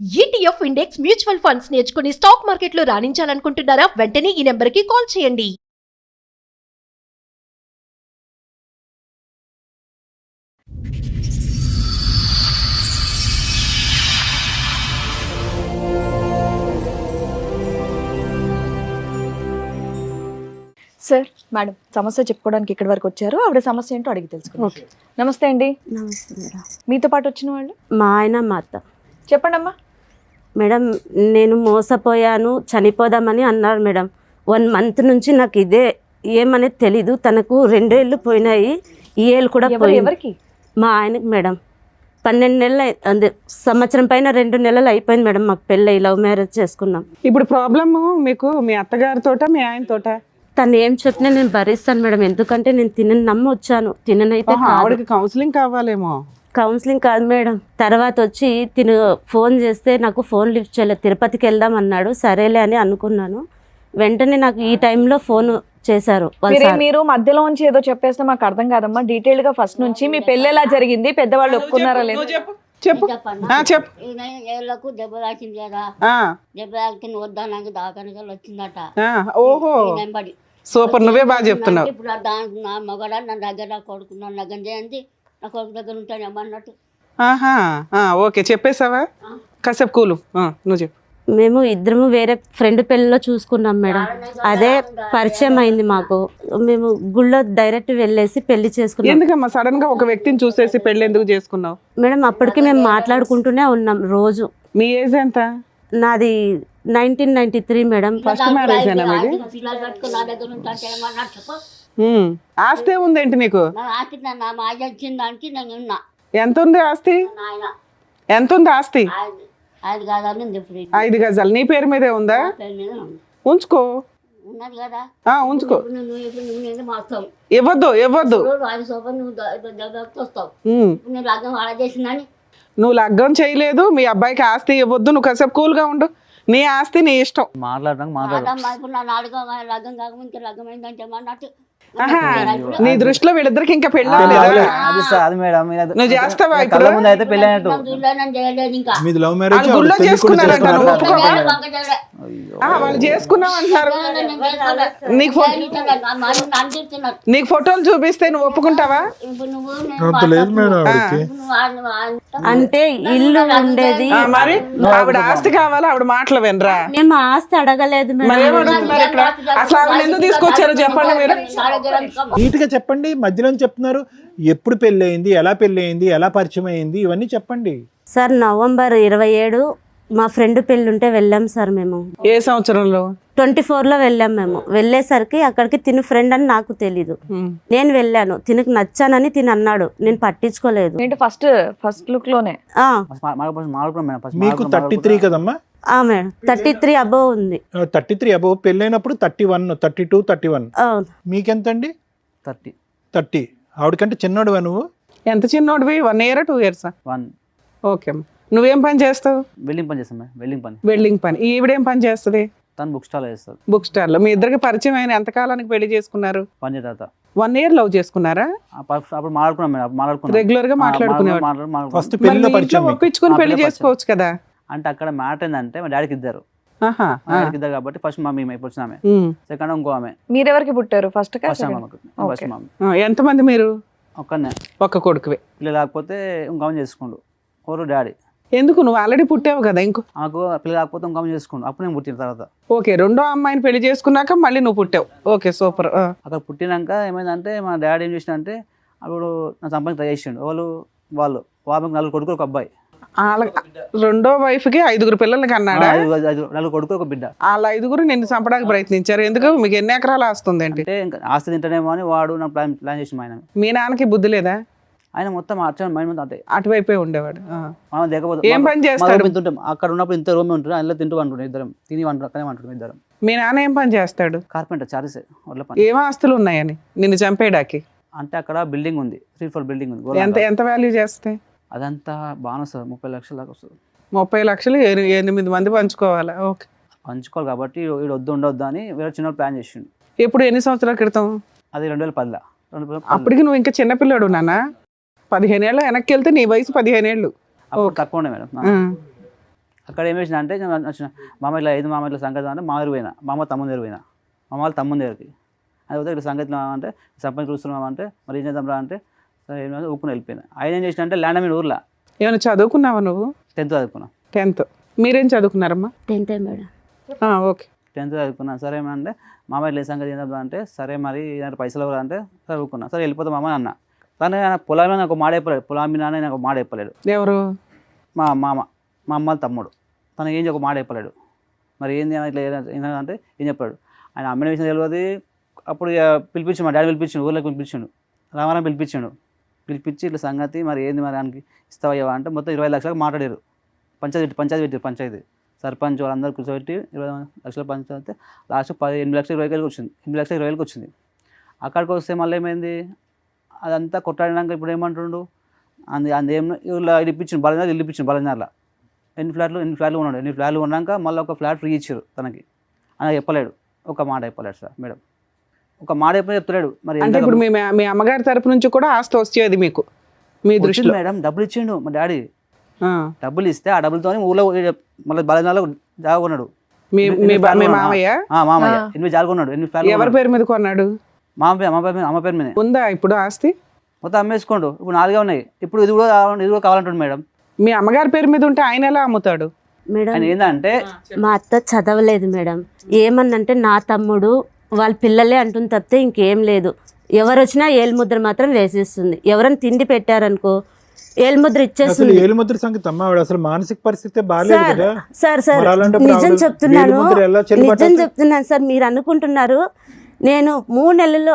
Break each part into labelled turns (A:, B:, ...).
A: ETF index mutual funds నేర్చుకుని stock మార్కెట్లో రాణించాలనుకుంటున్నారా? వెంటనే ఈ నెంబర్కి కాల్ చేయండి.
B: సార్ మేడం సమస్య చెప్పుకోవడానికి ఇక్కడి వరకు వచ్చారు. ఆవిడ సమస్య ఏంటో అడిగి తెలుసుకుందాం. నమస్తే అండి.
C: నమస్తే మేడం.
B: మీతో పాటు వచ్చిన వాళ్ళు
C: మా ఆయన మా అత్త.
B: చెప్పండి అమ్మా.
C: మేడం నేను మోసపోయాను చనిపోదామని అన్నారు మేడం. 1 month నుంచి నాకు ఇదే ఏమనేది తెలీదు. తనకు 2 ఏళ్ళు పోయినాయి, ఈ ఏళ్ళు కూడా పోయింది.
B: ఎవరికి?
C: మా ఆయనకి మేడం 12 నెలలు అదే సంవత్సరం పైన 2 నెలలు అయిపోయింది మేడం. మాకు పెళ్ళి లవ్ మ్యారేజ్ చేసుకున్నాం.
D: ఇప్పుడు ప్రాబ్లమ్ మీకు మీ అత్తగారితోట మీ ఆయనతోట?
C: తను ఏం చెప్పినా నేను భరిస్తాను మేడం, ఎందుకంటే నేను తినని నమ్మి వచ్చాను. తిననైతే
D: ఆవిడకి కౌన్సిలింగ్ కావాలేమో.
C: కౌన్సిలింగ్ కాదు మేడం. తర్వాత వచ్చి తిను ఫోన్ చేస్తే నాకు ఫోన్ లిఫ్ట్ చేయలేదు. తిరుపతికి వెళ్దాం అన్నాడు, సరేలే అని అనుకున్నాను. వెంటనే నాకు ఈ టైంలో ఫోన్ చేశారు.
B: మీరు మధ్యలోంచి ఏదో చెప్పేస్తే మాకు అర్థం కాదమ్మా. డీటెయిల్ గా ఫస్ట్ నుంచి మీ పెళ్లి ఎలా జరిగింది, పెద్దవాళ్ళు ఒప్పుకున్నారా లేదు?
D: చెప్పు చెప్పు.
E: ఏళ్ళకు దెబ్బ తాకింది కదా, దెబ్బ తాకితే వద్దా నాకు దాకానికి వచ్చిందట.
D: ఓహో
E: నెంబడి
D: సూపర్, నువ్వే బాగా చెప్తున్నావు.
E: ఇప్పుడు దానికి నా మగడ నా దగ్గర నా కొడుకు నా లగ్గం చేయండి, నా కొడుకు దగ్గర ఉంటాను అన్నట్టు.
D: ఆహా ఓకే, చెప్పేసావా? కాసేపు కూలు, నువ్వు చెప్పు.
C: మేము ఇద్దరము వేరే ఫ్రెండ్ పెళ్ళిలో చూసుకున్నాం మేడం. అదే పరిచయం అయింది మాకు. మేము గుళ్ళో డైరెక్ట్ వెళ్ళేసి పెళ్లి చేసుకున్నాం.
D: ఎందుకమ్మా సడన్ గా ఒక వ్యక్తిని చూసేసి పెళ్లి ఎందుకు చేసుకున్నావు?
C: మేడం అప్పటికి మేము మాట్లాడుకుంటూనే ఉన్నాం రోజు.
D: మీ ఏజ్ ఎంత?
C: నాది 1993 మేడం.
D: ఫస్ట్ మ్యారేజ్ అయినా మీది?
E: పిల్లలు కట్టుకుని నా దగ్గర ఉంటాను ఏమన్నట్టు చెప్పు.
D: ఆస్తే ఉందేంటి నీకు?
E: నా ఆస్తి నా మాయ వచ్చిన దానికి నేను ఉన్నా.
D: ఎంత ఉంది ఆస్తి?
E: నాయన
D: ఎంత ఉంది ఆస్తి?
E: 5 గజాలు ఉంది. ఇప్పుడు
D: 5 గజాలు నీ పేరు మీదే ఉందా?
E: పేరు మీద ఉంది.
D: ఉంచుకో.
E: ఉన్నది కదా,
D: ఉంచుకో.
E: నువ్వు నేను మాస్తావు.
D: ఇవ్వద్దు ఇవ్వద్దు.
E: అది సోపర్ నువ్వు దగ్గరకు వస్తావు.
D: ఉమ్.
E: నేను లగ్గం ఆడ చేసిందని
D: నువ్వు లగ్గం చేయలేదు, మీ అబ్బాయికి ఆస్తి ఇవ్వద్దు. నువ్వు కాసేపు కూల్గా ఉండు. నీ ఆస్తి నీ ఇష్టం.
E: ఇప్పుడు నా నాలుగో లగ్గం కాకముందు లగ్గం అయిందంటే ఏమన్నట్టు.
D: ఆహా, నీ దృష్టిలో వీళ్ళిద్దరికి ఇంకా పెళ్ళి నువ్వు చేస్తావా? ఇప్పుడు
E: చేయలేదు ఇంకా.
D: వాళ్ళు గుళ్ళో చేసుకున్నారంట, నువ్వు ఒప్పుకోవా? వాళ్ళు చేసుకున్నావు అంటున్నారు. నీకు ఫోటోలు చూపిస్తే నువ్వు ఒప్పుకుంటావా?
C: అంటే ఇల్లు ఉండేది.
D: మరి ఆవిడ ఆస్తి కావాలా? ఆవిడ మాటలు వినరా?
C: నేను మా ఆస్తి అడగలేదు
D: మరి ఏం
C: మేడం.
D: అడుగుతున్నారు ఇక్కడ? అసలు ఆవిడ ఎందుకు తీసుకొచ్చారో చెప్పండి మీరు.
F: నీట్ గా చెప్పండి. మధ్యలో చెప్తున్నారు ఎప్పుడు పెళ్లి అయింది, ఎలా పెళ్లి అయింది, ఎలా పరిచయం అయింది, ఇవన్నీ చెప్పండి.
C: సార్ November 27 మా ఫ్రెండ్ పెళ్ళి ఉంటే వెళ్ళాం సార్. మేము
D: ఏ సంవత్సరంలో?
C: 24లో వెళ్ళాం. మేము వెళ్ళేసరికి అక్కడికి తిను ఫ్రెండ్ అని నాకు తెలీదు. నేను వెళ్ళాను, తినకు నచ్చానని తిని అన్నాడు. నేను పట్టించుకోలేదు.
B: ఏంటి ఫస్ట్ లుక్ లోనే?
F: మీకు 33 కదమ్మా?
C: మేడం 33 అబోవ్ ఉంది.
F: 33 అబోవ్. పెళ్ళైనప్పుడు 31, 32, 31. మీకెంతండి? 30. ఆవిడకంటే చిన్నోడువా నువ్వు?
D: ఎంత చిన్నోడివి? 1 year 2 years?
G: 1.
D: ఓకే. నువ్వేం పని చేస్తావు?
G: వెల్డింగ్ పని చేస్తాం. వెల్డింగ్ పని.
D: వెల్డింగ్ పని. ఈవిడేం పని చేస్తుంది?
G: తను బుక్ స్టాల్ చేస్తారు.
D: బుక్ స్టాల్ లో. మీ ఇద్దరికి పరిచయం అయిన ఎంత కాలానికి పెళ్లి చేసుకున్నారు?
G: 1 year తర్వాత.
D: 1 year లవ్ చేసుకున్నారా?
G: అప్పుడు మాట్లాడుకున్నాం.
D: రెగ్యులర్ గా మాట్లాడుకునేవాడు.
F: ఫస్ట్ పెళ్లిలో పరిచయం.
D: ఒప్పించుకుని పెళ్లి చేసుకోవచ్చు కదా.
G: అంటే అక్కడ మ్యాటర్ ఏంటంటే మా డాడీకి ఇద్దరు. ఇద్దరు కాబట్టి ఫస్ట్ మా మేము ఇప్పుడు వచ్చినామే, సెకండ్ ఇంకో ఆమె.
B: మీరెవరికి పుట్టారు? ఫస్ట్
D: ఎంతమంది మీరు?
G: ఒక్కనే,
D: ఒక్క కొడుకువే.
G: పిల్లలు లేకపోతే ఇంకో చేసుకోండు. ఓరు డాడీ.
D: ఎందుకు? నువ్వు ఆల్రెడీ పుట్టావు కదా. ఇంకో
G: నాకు పిల్లలు లేకపోతే ఇంకో చేసుకోండు. అప్పుడు నేను పుట్టిన తర్వాత
D: ఓకే, రెండో అమ్మాయిని పెళ్లి చేసుకున్నాక మళ్ళీ నువ్వు పుట్టావు. Okay super.
G: అక్కడ పుట్టినాక ఏమైందంటే మా డాడీ ఏం చేసిందంటే అప్పుడు నా సంపాదన ట్రై చేసిండు. వాళ్ళు 4 కొడుకులు ఒక అబ్బాయి.
D: రెండో వైఫ్ కి 5 పిల్లలకి అన్నాడా?
G: 4 కొడుకు ఒక బిడ్డ.
D: వాళ్ళ 5 నిన్ను చంపడానికి ప్రయత్నించారు. ఎందుకు? మీకు ఎన్ని ఎకరాలు ఆస్తుంది? అంటే
G: ఆస్తి తింటానేమో అని వాడు నా ప్లాన్ చేసి ఆయన.
D: మీ నాన్నకి బుద్ధి లేదా?
G: ఆయన మొత్తం మైండ్ అంతే
D: అటువైపే ఉండేవాడు.
G: ఏం
D: పని చేస్తాడు?
G: అక్కడ ఉన్నప్పుడు ఇంత రూమ్ ఉంటుంది, అందులో తింటూ అంటుండే ఇద్దరం, తిని అక్కడే అంటుండే ఇద్దరం.
D: మీ నాన్న ఏం పని చేస్తాడు?
G: Carpenter, charges.
D: ఏం ఆస్తులు ఉన్నాయని నిన్ను చంపేయడానికి?
G: అంటే అక్కడ బిల్డింగ్ ఉంది, 3 floor బిల్డింగ్ ఉంది.
D: ఎంత వాల్యూ చేస్తాయి?
G: అదంతా బాగా వస్తుంది, 30 లక్షల దాకా వస్తుంది.
D: 30 లక్షలు 8 మంది పంచుకోవాలా? ఓకే,
G: పంచుకోవాలి కాబట్టి వీడు ఉండొద్దు అని వేరే చిన్న ప్లాన్ చేసిండు.
D: ఎప్పుడు? ఎన్ని సంవత్సరాల క్రితం?
G: అది 2010లో.
D: అప్పటికి నువ్వు ఇంకా చిన్నపిల్లాడు నాన్న. 15 ఏళ్ళ వెనక్కి వెళ్తే నీ వయసు 15 ఏళ్ళు.
G: అప్పుడు తక్కువ ఉండే మేడం. అక్కడ ఏం చేసిన అంటే వచ్చిన మామ ఇట్లా 5 మామ ఇట్లా సంగతి అంటే మామ దగ్గర పోయినా, మామ తమ్ముని దగ్గర పోయినా, మామ వాళ్ళ తమ్ముని దగ్గరికి. అది పోతే ఇట్లా సంగతి అంటే సంపంగి చూస్తున్నాం అంటే మరి ఏం చేద్దాం రా అంటే సరే ఏం ఊపుకుని వెళ్ళిపోయినా. ఆయన ఏం చేసిన అంటే ల్యాండ్ మీద ఊర్లో
D: ఏమైనా చదువుకున్నావా నువ్వు?
G: 10th చదువుకున్నా.
D: 10th. మీరేం చదువుకున్నారమ్మా?
C: 10th madam.
D: ఓకే.
G: 10th చదువుకున్నా. సరే ఏమంటే మామ ఇట్లా సంగతి ఏం చేద్దాం అంటే సరే మరి పైసలు ఎవరు అంటే చదువుకున్నా. సరే వెళ్ళిపోతాం మామ అన్న. కానీ పొలం మీద నాకు మాట చెప్పలేడు, పొలం మీద నాకు మాట చెప్పలేడు.
D: ఎవరు?
G: మా మామ, మా అమ్మ వాళ్ళ తమ్ముడు. తనకి ఏం ఒక మాట చెప్పలేడు. మరి ఏంది ఇట్లా ఏంటంటే ఏం చెప్పాడు. ఆయన అమ్మిన విషయం తెలియదు. అప్పుడు పిలిపించాడు, మా డాడీ పిలిపించాడు, ఊళ్ళోకి పిలిపించాడు, రామారావు పిలిపించి ఇట్లా సంగతి మరి ఏంది మరి ఆయనకి ఇస్తావయ్యా అంటే మొత్తం 20 లక్షలకు మాట్లాడారు. పంచాయతీ సర్పంచ్ వాళ్ళందరూ కూర్చోబెట్టి 20 లక్షల పంచాయతీ లాస్ట్ 8 లక్షల 20 వచ్చింది. 8 లక్షల 20 వచ్చింది. అక్కడికి వస్తే మళ్ళీ ఏమైంది, అదంతా కొట్టాడినాక ఇప్పుడు ఏమంటుండు ఏం ఇలా ఇప్పించిండు బలనాలు, ఇల్లు ఇప్పించిండు బలనార్లో. 8 ఫ్లాట్లు ఉన్నాడు. 8 ఫ్లాట్లు ఉన్నాక మళ్ళీ ఒక ఫ్లాట్ ఫ్రీ ఇచ్చారు తనకి. ఆయన చెప్పలేడు, ఒక మాట చెప్పలేడు సార్ మేడం, ఒక మాట చెప్తలేడు. మరి
D: అంటే ఇప్పుడు మీ అమ్మగారి తరపు నుంచి కూడా ఆస్తి వచ్చేది మీకు మీ దృష్టిలో?
G: మేడం డబ్బులు ఇచ్చిండు మా డాడీ. డబ్బులు ఇస్తే ఆ డబ్బులతో ఊళ్ళో మళ్ళీ బలనాల్లో జాగా కొన్నాడు.
D: మామయ్య
G: 8 జాగా కొన్నాడు. 8 ఫ్లాట్లు
D: ఎవరి పేరు మీద కొన్నాడు?
G: అమ్మ పేరు మీద
D: ఉందా ఇప్పుడు ఆస్తి?
G: మొత్తం అమ్మేసుకోండు. ఇప్పుడు 4 ఉన్నాయి. ఇప్పుడు ఇది కూడా కావాలంటాడు మేడం.
D: మీ అమ్మగారి పేరు మీద ఉంటే ఆయన ఎలా అమ్ముతాడు
C: మేడం?
G: ఆయన ఏంటంటే
C: మా అత్త చదవలేదు మేడం. ఏమన్నంటే నా తమ్ముడు వాళ్ళ పిల్లలే అంటుంది తప్పితే ఇంకేం లేదు. ఎవరు వచ్చినా ఏలుముద్ర మాత్రం వేసేస్తుంది. ఎవరైనా తిండి పెట్టారనుకో ఏలుముద్ర ఇచ్చేస్తుంది.
F: ఏలుముద్ర సంగతి అమ్మ, అసలు మానసిక పరిస్థితి బాగాలేదు కదా
C: సార్. నిజం చెప్తున్నాను సార్. మీరు అనుకుంటున్నారు నేను 3 నెలల్లో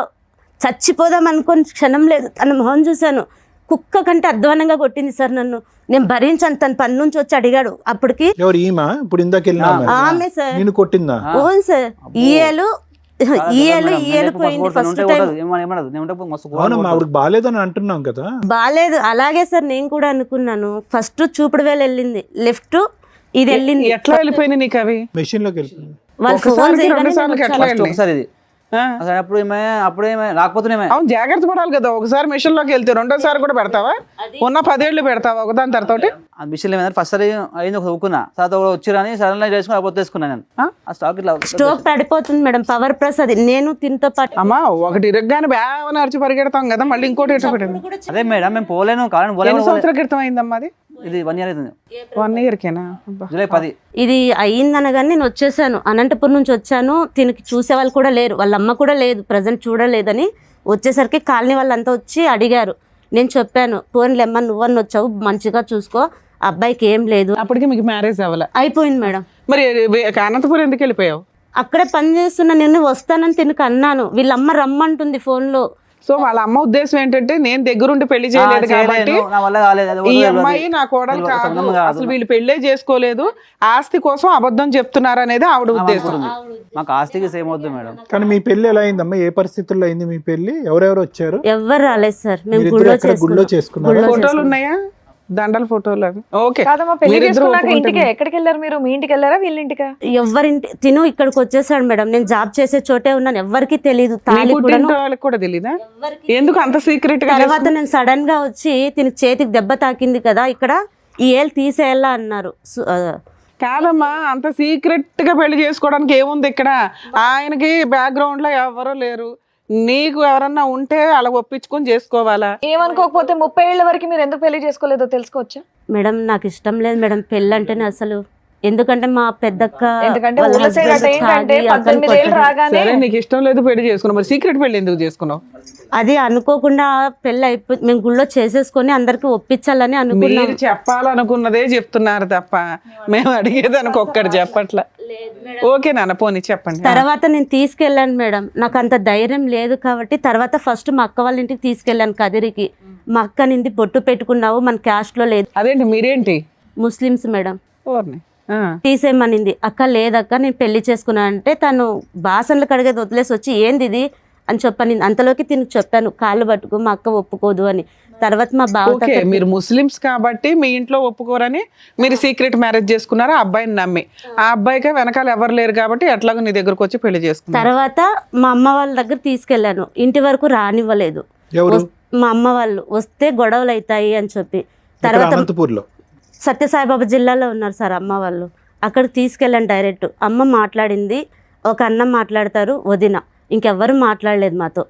C: చచ్చిపోదాం అనుకుని క్షణం లేదు. తన మొహం చూశాను, కుక్క కంటే అధ్వానంగా కొట్టింది సార్ నన్ను. నేను భరించాను. తన పని నుంచి వచ్చి అడిగాడు. అప్పటికి
F: ఆమె సార్ నేను కొట్టిందా?
C: ఓన్ సార్. ఈ ఏలు పోయింది ఫస్ట్ టైం.
F: బాగాలేదని అంటున్నాం కదా.
C: బాగాలేదు. అలాగే సార్ నేను కూడా అనుకున్నాను. ఫస్ట్ చూపుడు వేలు వెళ్ళింది, లెఫ్ట్ ఇది వెళ్ళింది.
D: ఎట్లా వెళ్ళిపోయింది నీకు అవి?
F: మెషిన్ లోకి వెళ్ళిపోయింది.
C: వాళ్ళు ఫోన్ చేయగానే
G: ఒకసారి ఇది అప్పుడు ఏమే రాకపోతే
D: జాగ్రత్త పడాలి కదా. ఒకసారి మిషన్ లోకి వెళ్తే రెండోసారి కూడా పెడతావా? ఉన్న 10 ఏళ్ళు పెడతావా ఒకదాని తర్వాత?
G: ఆ మిషన్ ఏమైనా ఫస్ట్ సారి అయింది ఒక ఊకున్నా, తర్వాత వచ్చిరని సడన్ చేసుకుని పొత్తేసుకున్నా నేను. ఆ స్టాక్ ఇట్లా
C: స్టోక్ పడిపోతుంది మేడం. పవర్ ప్లస్ అది నేను తినతో పాటు
D: అమ్మా ఒకటి ఇరగ్గానే బాగా అరిచి పరిగెడతాం కదా, మళ్ళీ ఇంకోటి ఎట్లా పెట్టింది?
G: అదే మేడం మేము పోలేను.
D: ఎన్ని సంవత్సరాల క్రితం అయిందమ్మా అది?
G: ఇది 1 ఇయర్ అవుతుంది.
D: 1 ఇయర్కేనా?
G: జూలై 10
C: ఇది అయ్యిందనగానే నేను వచ్చేసాను. అనంతపురం నుంచి వచ్చాను. తినకి చూసే వాళ్ళు కూడా లేరు, వాళ్ళ అమ్మ కూడా లేదు, ప్రజెంట్ చూడలేదని. వచ్చేసరికి కాలనీ వాళ్ళంతా వచ్చి అడిగారు. నేను చెప్పాను, పోన్లేమ్మ నువ్వన్న వచ్చావు, మంచిగా చూసుకో, అబ్బాయికి ఏం లేదు.
D: అప్పటికి మీకు మ్యారేజ్ అవ్వలే?
C: అయిపోయింది మేడం.
D: మరి అనంతపురం ఎందుకు వెళ్ళిపోయావు?
C: అక్కడే పని చేస్తున్నా. నేను వస్తానని తినకు అన్నాను. వీళ్ళమ్మ రమ్మంటుంది ఫోన్లో.
D: సో వాళ్ళ అమ్మ ఉద్దేశం ఏంటంటే నేను దగ్గరుండి పెళ్లి చేయలేదు కాబట్టి ఈ అమ్మాయి నా కోడలు కాదు, అసలు వీళ్ళు పెళ్లే చేసుకోలేదు, ఆస్తి కోసం అబద్ధం చెప్తున్నారు అనేది ఆవిడ ఉద్దేశం.
G: మాకు ఆస్తికి సేమ్ అవుతుంది మేడం.
F: కానీ మీ పెళ్లి ఎలా అయిందమ్మా? ఏ పరిస్థితుల్లో అయింది మీ పెళ్లి? ఎవరెవరు వచ్చారు?
C: ఎవరు రాలేదు సార్. మేము
F: గుళ్ళో చేసుకున్నారు.
D: ఫోటోలు ఉన్నాయా? దండల ఫోటోలు అవి? ఓకే. ఎక్కడికి వెళ్ళారు మీరు? మీ ఇంటికి వెళ్ళారా వీళ్ళ ఇంటికా?
C: ఎవరింటి తిను ఇక్కడికి వచ్చేసాడు మేడం. నేను జాబ్ చేసే చోటే ఉన్నాను. ఎవరికి తెలియదు.
D: వాళ్ళకి కూడా తెలీదా? ఎందుకు అంత సీక్రెట్ గా?
C: తర్వాత నేను సడన్ గా వచ్చి తినకి చేతికి దెబ్బ తాకింది కదా, ఇక్కడ ఈ ఏళ్ళు తీసేయాలా అన్నారు.
D: కాదమ్మా, అంత సీక్రెట్ గా పెళ్లి చేసుకోవడానికి ఏముంది ఇక్కడ? ఆయనకి బ్యాక్గ్రౌండ్ లో ఎవరో లేరు, నీకు ఎవరన్నా ఉంటే అలా ఒప్పించుకొని చేసుకోవాలా?
B: ఏమనుకోకపోతే 30 ఏళ్ల వరకు మీరు ఎందుకు పెళ్లి చేసుకోలేదో తెలుసుకోవచ్చా?
C: మేడం నాకు ఇష్టం లేదు మేడం పెళ్ళి అంటేనే అసలు. ఎందుకంటే మా పెద్దక్క
D: నీకు ఇష్టం లేదు పెళ్లి చేసుకున్నావు, మరి సీక్రెట్ పెళ్లి ఎందుకు చేసుకున్నావు?
C: అది అనుకోకుండా పెళ్లి అయిపోయి మేము గుళ్ళో చేసేసుకొని అందరికి ఒప్పించాలని అనుకున్నాం.
D: మీరు చెప్పాలనుకున్నదే చెప్తున్నారు తప్ప మేము అడిగేది ఒక్కటి చెప్పట్లా. ఓకే నాన్న, పోనీ చెప్పండి.
C: తర్వాత నేను తీసుకెళ్ళాను మేడం. నాకు అంత ధైర్యం లేదు కాబట్టి తర్వాత ఫస్ట్ మా అక్క వాళ్ళ ఇంటికి తీసుకెళ్ళాను కదిరికి. మా అక్క నింది బొట్టు పెట్టుకున్నావు, మన క్యాస్ట్ లో లేదు.
D: అదేంటి మీరేంటి
C: ముస్లిమ్స్ మేడం? తీసేయమనింది. అక్క లేదక్క నేను పెళ్లి చేసుకున్నా అంటే తను బాసన్లు కడిగేది వదిలేసి వచ్చి ఏంది ఇది అని చెప్పని అంతలోకి తిని చెప్పాను, కాళ్ళు పట్టుకో మా అక్క ఒప్పుకోదు అని. తర్వాత మా బావ
D: మీరు ముస్లిమ్స్ కాబట్టి మీ ఇంట్లో ఒప్పుకోరని మీరు సీక్రెట్ మ్యారేజ్ చేసుకున్నారు ఆ అబ్బాయిని నమ్మి. ఆ అబ్బాయికి వెనకాల ఎవరు లేరు కాబట్టి ఎట్లాగో నీ దగ్గరకు వచ్చి పెళ్లి చేసుకున్నారు.
C: తర్వాత మా అమ్మ వాళ్ళ దగ్గర తీసుకెళ్లాను. ఇంటి వరకు రానివ్వలేదు. మా అమ్మ వాళ్ళు వస్తే గొడవలు అవుతాయి అని చెప్పి. తర్వాత సత్యసాయిబాబా జిల్లాలో ఉన్నారు సార్ అమ్మ వాళ్ళు. అక్కడికి తీసుకెళ్ళాను డైరెక్ట్. అమ్మ మాట్లాడింది, ఒక అన్న మాట్లాడతారు, వదిన, ఇంకెవ్వరు మాట్లాడలేదు మాతో.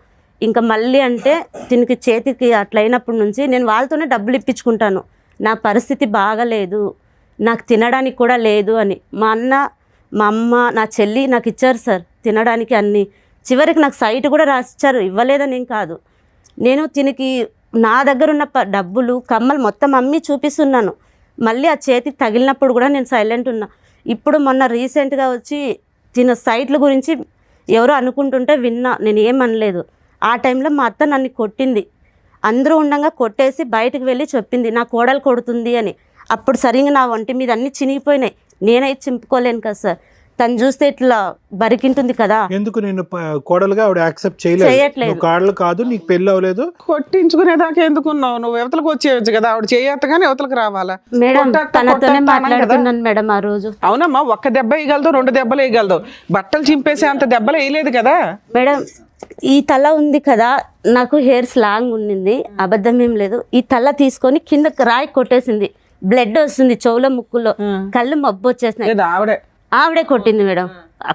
C: ఇంకా మళ్ళీ అంటే దీనికి చేతికి అట్లయినప్పటి నుంచి నేను వాళ్ళతోనే డబ్బులు ఇప్పించుకుంటాను. నా పరిస్థితి బాగలేదు, నాకు తినడానికి కూడా లేదు అని మా అన్న, మా అమ్మ, నా చెల్లి నాకు ఇచ్చారు సార్ తినడానికి అన్నీ. చివరికి నాకు సైట్ కూడా రాసిచ్చారు, ఇవ్వలేదని ఏం కాదు. నేను దీనికి నా దగ్గర ఉన్న డబ్బులు, కమ్మలు మొత్తం అమ్మి చూపిస్తున్నాను. మళ్ళీ ఆ చేతికి తగిలినప్పుడు కూడా నేను సైలెంట్ ఉన్నా. ఇప్పుడు మొన్న రీసెంట్గా వచ్చి తిన సైట్ల గురించి ఎవరో అనుకుంటుంటే విన్నా, నేను ఏమనలేదు. ఆ టైంలో మా అత్త నన్ను కొట్టింది. అందరూ ఉండగా కొట్టేసి బయటకు వెళ్ళి చెప్పింది నా కోడలు కొడుతుంది అని. అప్పుడు సరిగ్గా నా ఒంటి మీద అన్నీ చినిగిపోయినాయి. నేనైతే చింపుకోలేను కదా సార్. తను చూస్తే ఇట్లా బరికింటుంది కదా.
F: ఎందుకు నేను కోడలుగా ఆవిడ యాక్సెప్ట్ చేయలేదు? కోడలు కాదు, నీకు పెళ్లి అవ్వలేదు,
D: కొట్టించుకునేదాకా ఎందుకున్నావు? నువ్వు యువతలకు వచ్చేయచ్చు కదా, ఆవిడ చేయొత్తగానే యువతలకు రావాలా?
C: మేడం తనతోనే మాట్లాడుతున్నాను మేడం ఆ రోజు.
D: అవునమ్మా, ఒక్క దెబ్బ వేయగలదు, 2 దెబ్బలు వేయగలదు, బట్టలు చింపేసే అంత దెబ్బలు వేయలేదు కదా
C: మేడం. ఈ తల ఉంది కదా, నాకు హెయిర్స్ లాంగ్ ఉండింది, అబద్ధం ఏం లేదు. ఈ తల తీసుకొని కింద రాయి కొట్టేసింది, బ్లడ్ వస్తుంది చెవులో, ముక్కుల్లో, కళ్ళు మబ్బు వచ్చేసినాయి. ఆవిడే కొట్టింది మేడం.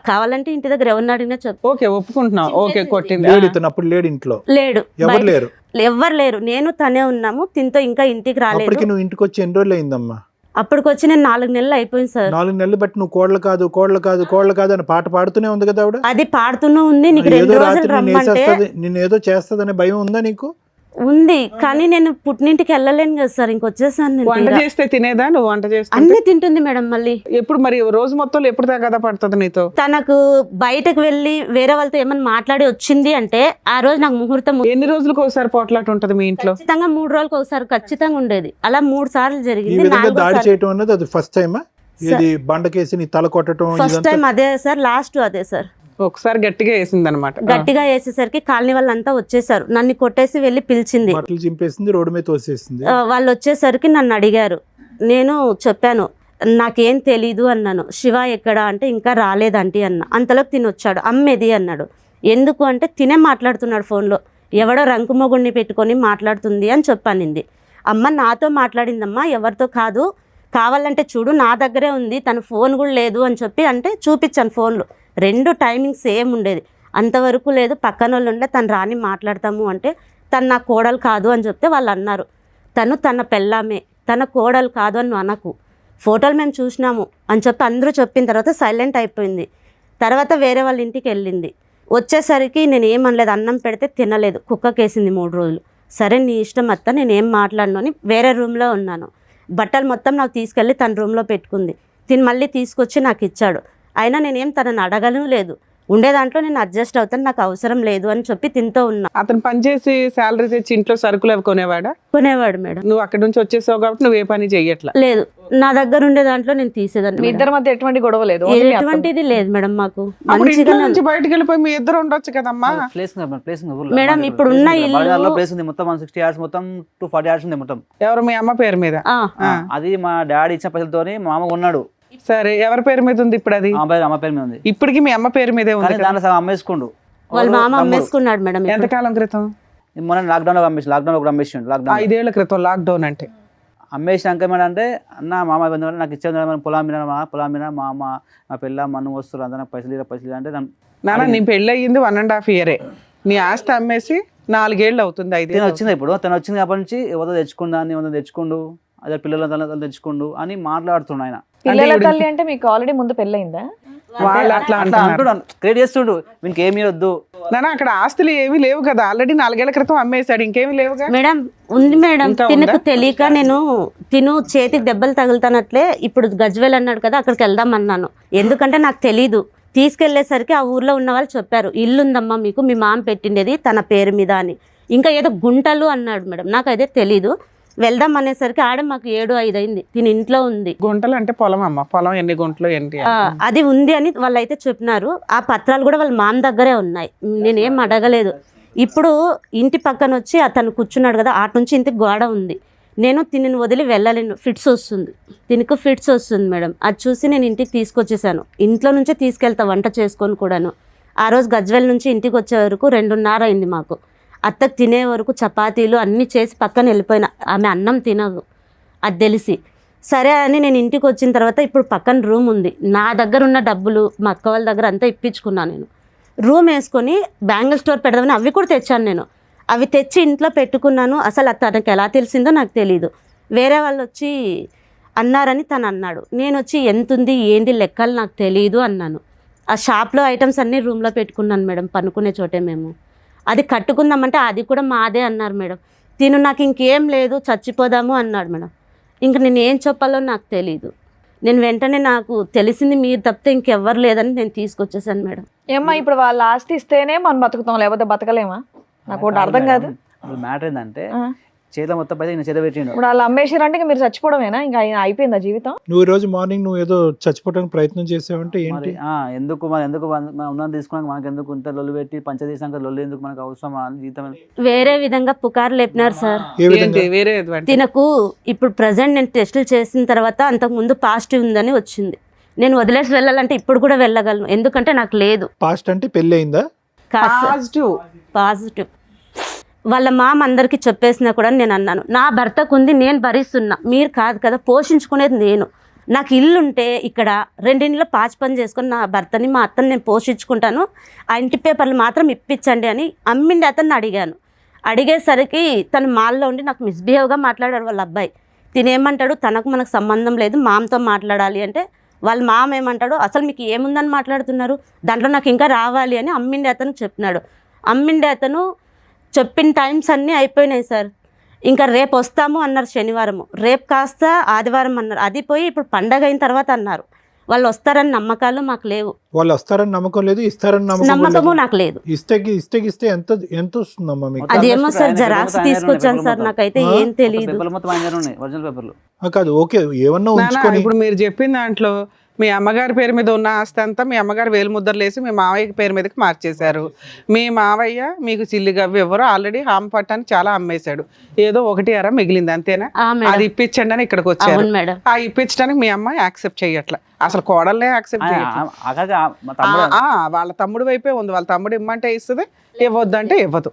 C: కావాలంటే ఇంటి దగ్గర ఎవరిని అడిగినా చెప్పు.
D: ఓకే, ఒప్పుకుంటున్నావు. ఓకే, కొట్టింది.
F: లేడు ఇంట్లో,
C: లేడు,
F: ఎవరు లేరు,
C: నేను తనే ఉన్నాము. తింతో ఇంకా ఇంటికి రాలేదు.
F: నువ్వు ఇంటికి వచ్చి ఎన్ని రోజులు అయిందమ్మా?
C: అప్పటికి వచ్చి నేను 4 నెలలు అయిపోయింది సార్.
F: 4 నెలలు బట్టి నువ్వు కోడలు కాదు, కోడలు కాదు, కోడలు కాదు అని పాట పాడుతూనే ఉంది కదా ఆవిడ.
C: అది పాడుతూనే ఉంది. నీకు 2 రోజులు రమ్మంటే
F: నేను ఏదో చేస్తదనే భయం ఉందా నీకు?
C: ఉంది, కానీ నేను పుట్టినింటికి వెళ్ళలేను కదా సార్. ఇంకొచ్చేసాను.
D: వంట చేస్తే తినేదా? నువ్వు వంట చేస్తే
C: అన్ని తింటుంది మేడం. మళ్ళీ
D: ఎప్పుడు మరి రోజు మొత్తం ఎప్పుడు దాకా పడుతుంది నీతో?
C: తనకు బయటకు వెళ్ళి వేరే వాళ్ళతో ఏమన్నా మాట్లాడి వచ్చింది అంటే ఆ రోజు నాకు ముహూర్తం.
D: ఎన్ని రోజులకు ఒకసారి పోట్లాట ఉంటది మీ ఇంట్లో?
C: ఖచ్చితంగా 3 రోజులకు ఒకసారి ఖచ్చితంగా ఉండేది. అలా 3 సార్లు జరిగింది.
F: దాడి చేయటం అన్నది అది ఫస్ట్ టైమా? ఇది బండకేసి నీ తల కొట్టడం
C: ఫస్ట్ టైం అదే సార్, లాస్ట్ అదే సార్.
D: ఒకసారి గట్టిగా వేసింది అనమాట.
C: గట్టిగా వేసేసరికి కాలనీ వాళ్ళంతా వచ్చేసారు. నన్ను కొట్టేసి వెళ్ళి పిలిచింది,
F: బట్టలు చింపేసింది, రోడ్డు మీద తోసేసింది.
C: వాళ్ళు వచ్చేసరికి నన్ను అడిగారు. నేను చెప్పాను నాకేం తెలీదు అన్నాను. శివ ఎక్కడా అంటే ఇంకా రాలేదంటీ అన్న. అంతలోకి తిని వచ్చాడు. అమ్మేది అన్నాడు. ఎందుకు అంటే తినే మాట్లాడుతున్నాడు ఫోన్లో, ఎవడో రంకు మొగుడిని పెట్టుకొని మాట్లాడుతుంది అని చెప్పానింది. అమ్మ నాతో మాట్లాడిందమ్మా, ఎవరితో కాదు, కావాలంటే చూడు నా దగ్గరే ఉంది, తన ఫోన్ కూడా లేదు అని చెప్పి అంటే చూపించాను ఫోన్లు. 2 టైమింగ్ సేమ్ ఉండేది. అంతవరకు లేదు. పక్కన వాళ్ళు ఉండే తను రాని మాట్లాడతాము అంటే తను నా కోడలు కాదు అని చెప్తే వాళ్ళు అన్నారు తను తన పెళ్ళామే, తన కోడలు కాదు అని అనకు, ఫోటోలు మేము చూసినాము అని చెప్పి అందరూ చెప్పిన తర్వాత సైలెంట్ అయిపోయింది. తర్వాత వేరే వాళ్ళ ఇంటికి వెళ్ళింది. వచ్చేసరికి నేను ఏమనలేదు, అన్నం పెడితే తినలేదు, కుక్కకేసింది 3 రోజులు. సరే నీ ఇష్టం అత్త, నేనేం మాట్లాడను అని వేరే రూమ్లో ఉన్నాను. బట్టలు మొత్తం నాకు తీసుకెళ్ళి తన రూమ్లో పెట్టుకుంది. తిని మళ్ళీ తీసుకొచ్చి నాకు ఇచ్చాడు. అయినా నేనేం తనని అడగను లేదు, ఉండే దాంట్లో నేను అడ్జస్ట్ అవుతాను, నాకు అవసరం లేదు అని చెప్పి తింటూ ఉన్నా.
D: అతను పనిచేసి శాలరీ తెచ్చి ఇంట్లో సరుకులు అవి కొనేవాడా?
C: కొనేవాడు మేడం.
D: నువ్వు అక్కడి నుంచి వచ్చేసావు కాబట్టి నువ్వు ఏ పని చెయ్యట్లా?
C: లేదు, నా దగ్గర ఉండే దాంట్లో నేను తీసేదాన్ని.
B: మీ ఇద్దరి మధ్య ఎటువంటి గొడవ లేదు?
C: ఎటువంటిది లేదు మేడం. మాకు
D: ఇంట్లో నుంచి బయటకు వెళ్ళిపోయి మీ ఇద్దరు ఉండొచ్చు కదమ్మా.
C: మేడం ఇప్పుడు ఉన్న ఇల్లు
G: ప్లేస్ ఉంది మొత్తం 160 yards, మొత్తం 240 yards ఉంది మొత్తం.
D: ఎవరు? మీ అమ్మ పేరు మీద?
G: అది మా డాడీ ఇచ్చిన పైసలతోని మా మామ ఉన్నాడు.
D: సరే, ఎవరి పేరు మీద ఉంది ఇప్పుడు? అది
G: అమ్మ పేరు మీద ఉంది.
D: ఇప్పటికి మీ అమ్మ పేరు మీదే ఉంది.
G: దాంట్లో సగం అమ్మేసుకుండు.
C: వాళ్ళ మామ అమ్మేసుకున్నాడు మేడం.
D: ఎంతకాలం క్రితం?
G: మొన్న లాక్డౌన్ లో అమ్మేసి, లాక్డౌన్ లో అమ్మేసిండు. లాక్డౌన్
D: 5 ఏళ్ల క్రితం. లాక్డౌన్ అంటే
G: అమ్మేసినాక ఏమంటే అన్న మామ నాకు ఇచ్చేది పొలం మీద మా అమ్మ మా పిల్ల మన్ను వస్తారు, అందరూ నాకు పైసలు అంటే
D: నాన్న నీ పెళ్ళి అయ్యింది 1.5 year. నీ ఆస్తి అమ్మేసి 4 ఏళ్ళు అవుతుంది. 5 ఏళ్ళు
G: వచ్చింది. ఇప్పుడు తను వచ్చింది అప్పటి నుంచి ఎవరో తెచ్చుకుండు అదే పిల్లల తల్లి తెచ్చుకుండు అని మాట్లాడుతుండు ఆయన.
B: పిల్లల తల్లి అంటే మీకు ఆల్రెడీ ముందు పెళ్ళయిందా?
D: వాళ్ళు అట్లా
G: క్రియేట్ చేస్తుండు, వీనికి ఏమీ వద్దు.
D: నాన్న అక్కడ ఆస్తులు ఏమీ లేవు కదా, ఆల్రెడీ 4 ఏళ్ల క్రితం అమ్మేశాడు, ఇంకేమి లేవుగా.
C: మేడం ఉంది మేడం. తినకు తెలియక నేను చేతికి దెబ్బలు తగులుతానట్లే ఇప్పుడు గజ్వేల్ అన్నాడు కదా, అక్కడికి వెళ్దాం అన్నాను. ఎందుకంటే నాకు తెలీదు. తీసుకెళ్లేసరికి ఆ ఊర్లో ఉన్న వాళ్ళు చెప్పారు, ఇల్లు ఉందమ్మా మీకు, మీ మామ పెట్టిండేది తన పేరు మీద అని. ఇంకా ఏదో గుంటలు అన్నాడు మేడం, నాకు అదే తెలీదు. వెళ్దాం అనేసరికి ఆడ మాకు 7-5 అయింది. తిని ఇంట్లో ఉంది.
D: గుంటలు అంటే పొలం అమ్మ, పొలం ఎన్ని గుంటలు ఏంటి
C: అది ఉంది అని వాళ్ళు అయితే చెప్పినారు. ఆ పత్రాలు కూడా వాళ్ళ మామ దగ్గరే ఉన్నాయి, నేనేం అడగలేదు. ఇప్పుడు ఇంటి పక్కన వచ్చి అతను కూర్చున్నాడు కదా, అటు నుంచి ఇంటికి గోడ ఉంది. నేను తిని వదిలి వెళ్ళలేను, ఫిట్స్ వస్తుంది, తినకు ఫిట్స్ వస్తుంది మేడం. అది చూసి నేను ఇంటికి తీసుకొచ్చేసాను. ఇంట్లో నుంచే తీసుకెళ్తా వంట చేసుకొని కూడాను. ఆ రోజు గజ్వేల్ నుంచి ఇంటికి వచ్చే వరకు 2:30 అయింది మాకు. అత్తకు తినే వరకు చపాతీలు అన్నీ చేసి పక్కన వెళ్ళిపోయినా. ఆమె అన్నం తినదు అది తెలిసి. సరే అని నేను ఇంటికి వచ్చిన తర్వాత ఇప్పుడు పక్కన రూమ్ ఉంది, నా దగ్గర ఉన్న డబ్బులు మా అక్క వాళ్ళ దగ్గర అంతా ఇప్పించుకున్నాను. నేను రూమ్ వేసుకొని బ్యాంగిల్ స్టోర్ పెడదామని అవి కూడా తెచ్చాను. నేను అవి తెచ్చి ఇంట్లో పెట్టుకున్నాను. అసలు తనకు ఎలా తెలిసిందో నాకు తెలియదు. వేరే వాళ్ళు వచ్చి అన్నారని తను అన్నాడు. నేను వచ్చి ఎంత ఉంది ఏంటి లెక్కలు నాకు తెలియదు అన్నాను. ఆ షాప్లో ఐటమ్స్ అన్నీ రూమ్లో పెట్టుకున్నాను మేడం, పనుకునే చోటే. మేము అది కట్టుకుందామంటే అది కూడా మాదే అన్నారు మేడం. తిను నాకు ఇంకేం లేదు చచ్చిపోదాము అన్నాడు మేడం. ఇంక నేను ఏం చెప్పాలో నాకు తెలీదు. నేను వెంటనే నాకు తెలిసింది మీరు తప్పితే ఇంకెవ్వరు లేదని నేను తీసుకొచ్చేసాను మేడం.
B: ఏమ్మా ఇప్పుడు వాళ్ళ ఆస్తి ఇస్తేనే మనం బతుకుతాం, లేకపోతే బతకలేమా? నాకు ఒకటి అర్థం కాదు.
G: మ్యాటర్ ఏంటంటే చేతిలో మొత్తం పైసలు ఈయన చేత పెట్టిండు.
B: ఇప్పుడు వాళ్ళు అమ్మేసారంటే ఇంకా మీరు చచ్చిపోవడమేనా? ఇంకా అయిపోయిందా జీవితం?
F: నువ్వు ఈ రోజు మార్నింగ్ నువ్వు ఏదో చచ్చిపోవడానికి ప్రయత్నం చేసావంటే ఏంటి?
G: మరి ఎందుకు ఉన్నది తీసుకున్నాక మనకు ఎందుకు ఇంత లొల్లు పెట్టి పంచదేశానికి లొల్లు ఎందుకు మనకు అవసరమా జీవితం?
C: వేరే విధంగా పుకారు లేపినారు సార్.
F: ఏ విధంగా?
D: వేరే
C: తినకు ఇప్పుడు ప్రజెంట్ నేను టెస్టులు చేసిన తర్వాత అంతకుముందు పాజిటివ్ ఉందని వచ్చింది. నేను వదిలేసి వెళ్ళాలంటే ఇప్పుడు కూడా వెళ్ళగలను, ఎందుకంటే నాకు లేదు.
F: పాస్ట్ అంటే పెళ్లి అయిందా?
C: పాజిటివ్ వాళ్ళ మామ అందరికీ చెప్పేసినా కూడా నేను అన్నాను, నా భర్తకు ఉంది, నేను భరిస్తున్నా, మీరు కాదు కదా పోషించుకునేది నేను. నాకు ఇల్లు ఉంటే ఇక్కడ 2 ఇంట్లో పాచి పని చేసుకొని నా భర్తని మా అత్తని నేను పోషించుకుంటాను, ఆ ఇంటి పేపర్లు మాత్రం ఇప్పించండి అని అమ్మిండి అతన్ని అడిగాను. అడిగేసరికి తను మాల్లో ఉండి నాకు మిస్బిహేవ్గా మాట్లాడాడు వాళ్ళ అబ్బాయి. తినేమంటాడు, తనకు మనకు సంబంధం లేదు, మామతో మాట్లాడాలి అంటే వాళ్ళ మామ ఏమంటాడు, అసలు మీకు ఏముందని మాట్లాడుతున్నారు, దాంట్లో నాకు ఇంకా రావాలి అని అమ్మిండి అతను చెప్పినాడు. అమ్మిండి అతను చెప్పిన టైమ్స్ అన్నీ అయిపోయినాయి సార్. ఇంకా రేపు వస్తాము అన్నారు శనివారము, రేపు కాస్త ఆదివారం అన్నారు. అది పోయి ఇప్పుడు పండగ అయిన తర్వాత అన్నారు. వాళ్ళు వస్తారని నమ్మకాలు మాకు లేవు.
F: వాళ్ళు వస్తారని నమ్మకం లేదు, ఇస్తారని
C: నమ్మకము నాకు లేదు.
F: ఇస్తే ఎంత వస్తుందమ్మా మీకు?
C: అదేమో సార్ జెరాక్స్ తీసుకొచ్చాను సార్, నాకైతే ఏం తెలియదు.
F: కాదు ఓకే, ఏమన్నా ఉంచుకొని
D: ఇప్పుడు మీరు చెప్పిన దాంట్లో మీ అమ్మగారి పేరు మీద ఉన్న ఆస్తి అంతా మీ అమ్మగారు వేలు ముద్రలు వేసి మీ మావయ్య పేరు మీదకి మార్చేశారు. మీ మావయ్య మీకు చిల్లి గవ్వి ఎవరో ఆల్రెడీ హామ్ పట్టాన్ని చాలా అమ్మేశాడు, ఏదో 1 మిగిలింది అంతేనా? అది ఇప్పించండి అని ఇక్కడికి వచ్చారు. ఆ ఇప్పించడానికి మీ అమ్మాయి యాక్సెప్ట్ చెయ్యట్లా, అసలు కోడల్నే యాక్సెప్ట్ చేయట్లా. వాళ్ళ తమ్ముడు వైపే ఉంది, వాళ్ళ తమ్ముడు ఇమ్మంటే ఇస్తుంది, ఇవ్వద్దంటే ఇవ్వదు.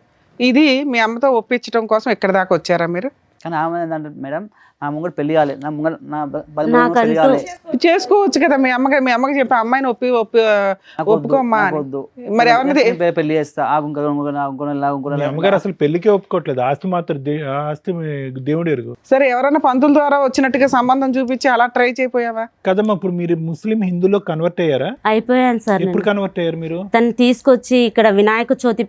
D: ఇది మీ అమ్మతో ఒప్పించడం కోసం ఇక్కడ దాకా వచ్చారా మీరు?
G: కానీ ఆమె ఏంటంటే మేడం, నా ముంగడు పెళ్లి కావాలి, నా పెళ్లి కావాలి
D: చేసుకోవచ్చు కదా. మీ అమ్మకి చెప్పి అమ్మాయిని ఒప్పుకోమ్మా మరి ఎవరిని
G: పెళ్లి చేస్తా.
F: అమ్మగారు అసలు పెళ్లికే ఒప్పుకోవట్లేదు, ఆస్తి మాత్రం ఆస్తి దేవుడు ఎరుగు.
D: సరే ఎవరైనా పంతుల ద్వారా వచ్చినట్టుగా సంబంధం చూపించి అలా ట్రై చేయపోయావా?
F: కదమ్మా, ఇప్పుడు మీరు ముస్లిం హిందూలో కన్వర్ట్ అయ్యారా?
C: అయిపోయాను సార్.
F: ఎప్పుడు కన్వర్ట్ అయ్యారు మీరు?
C: తను తీసుకొచ్చి ఇక్కడ వినాయక చవితి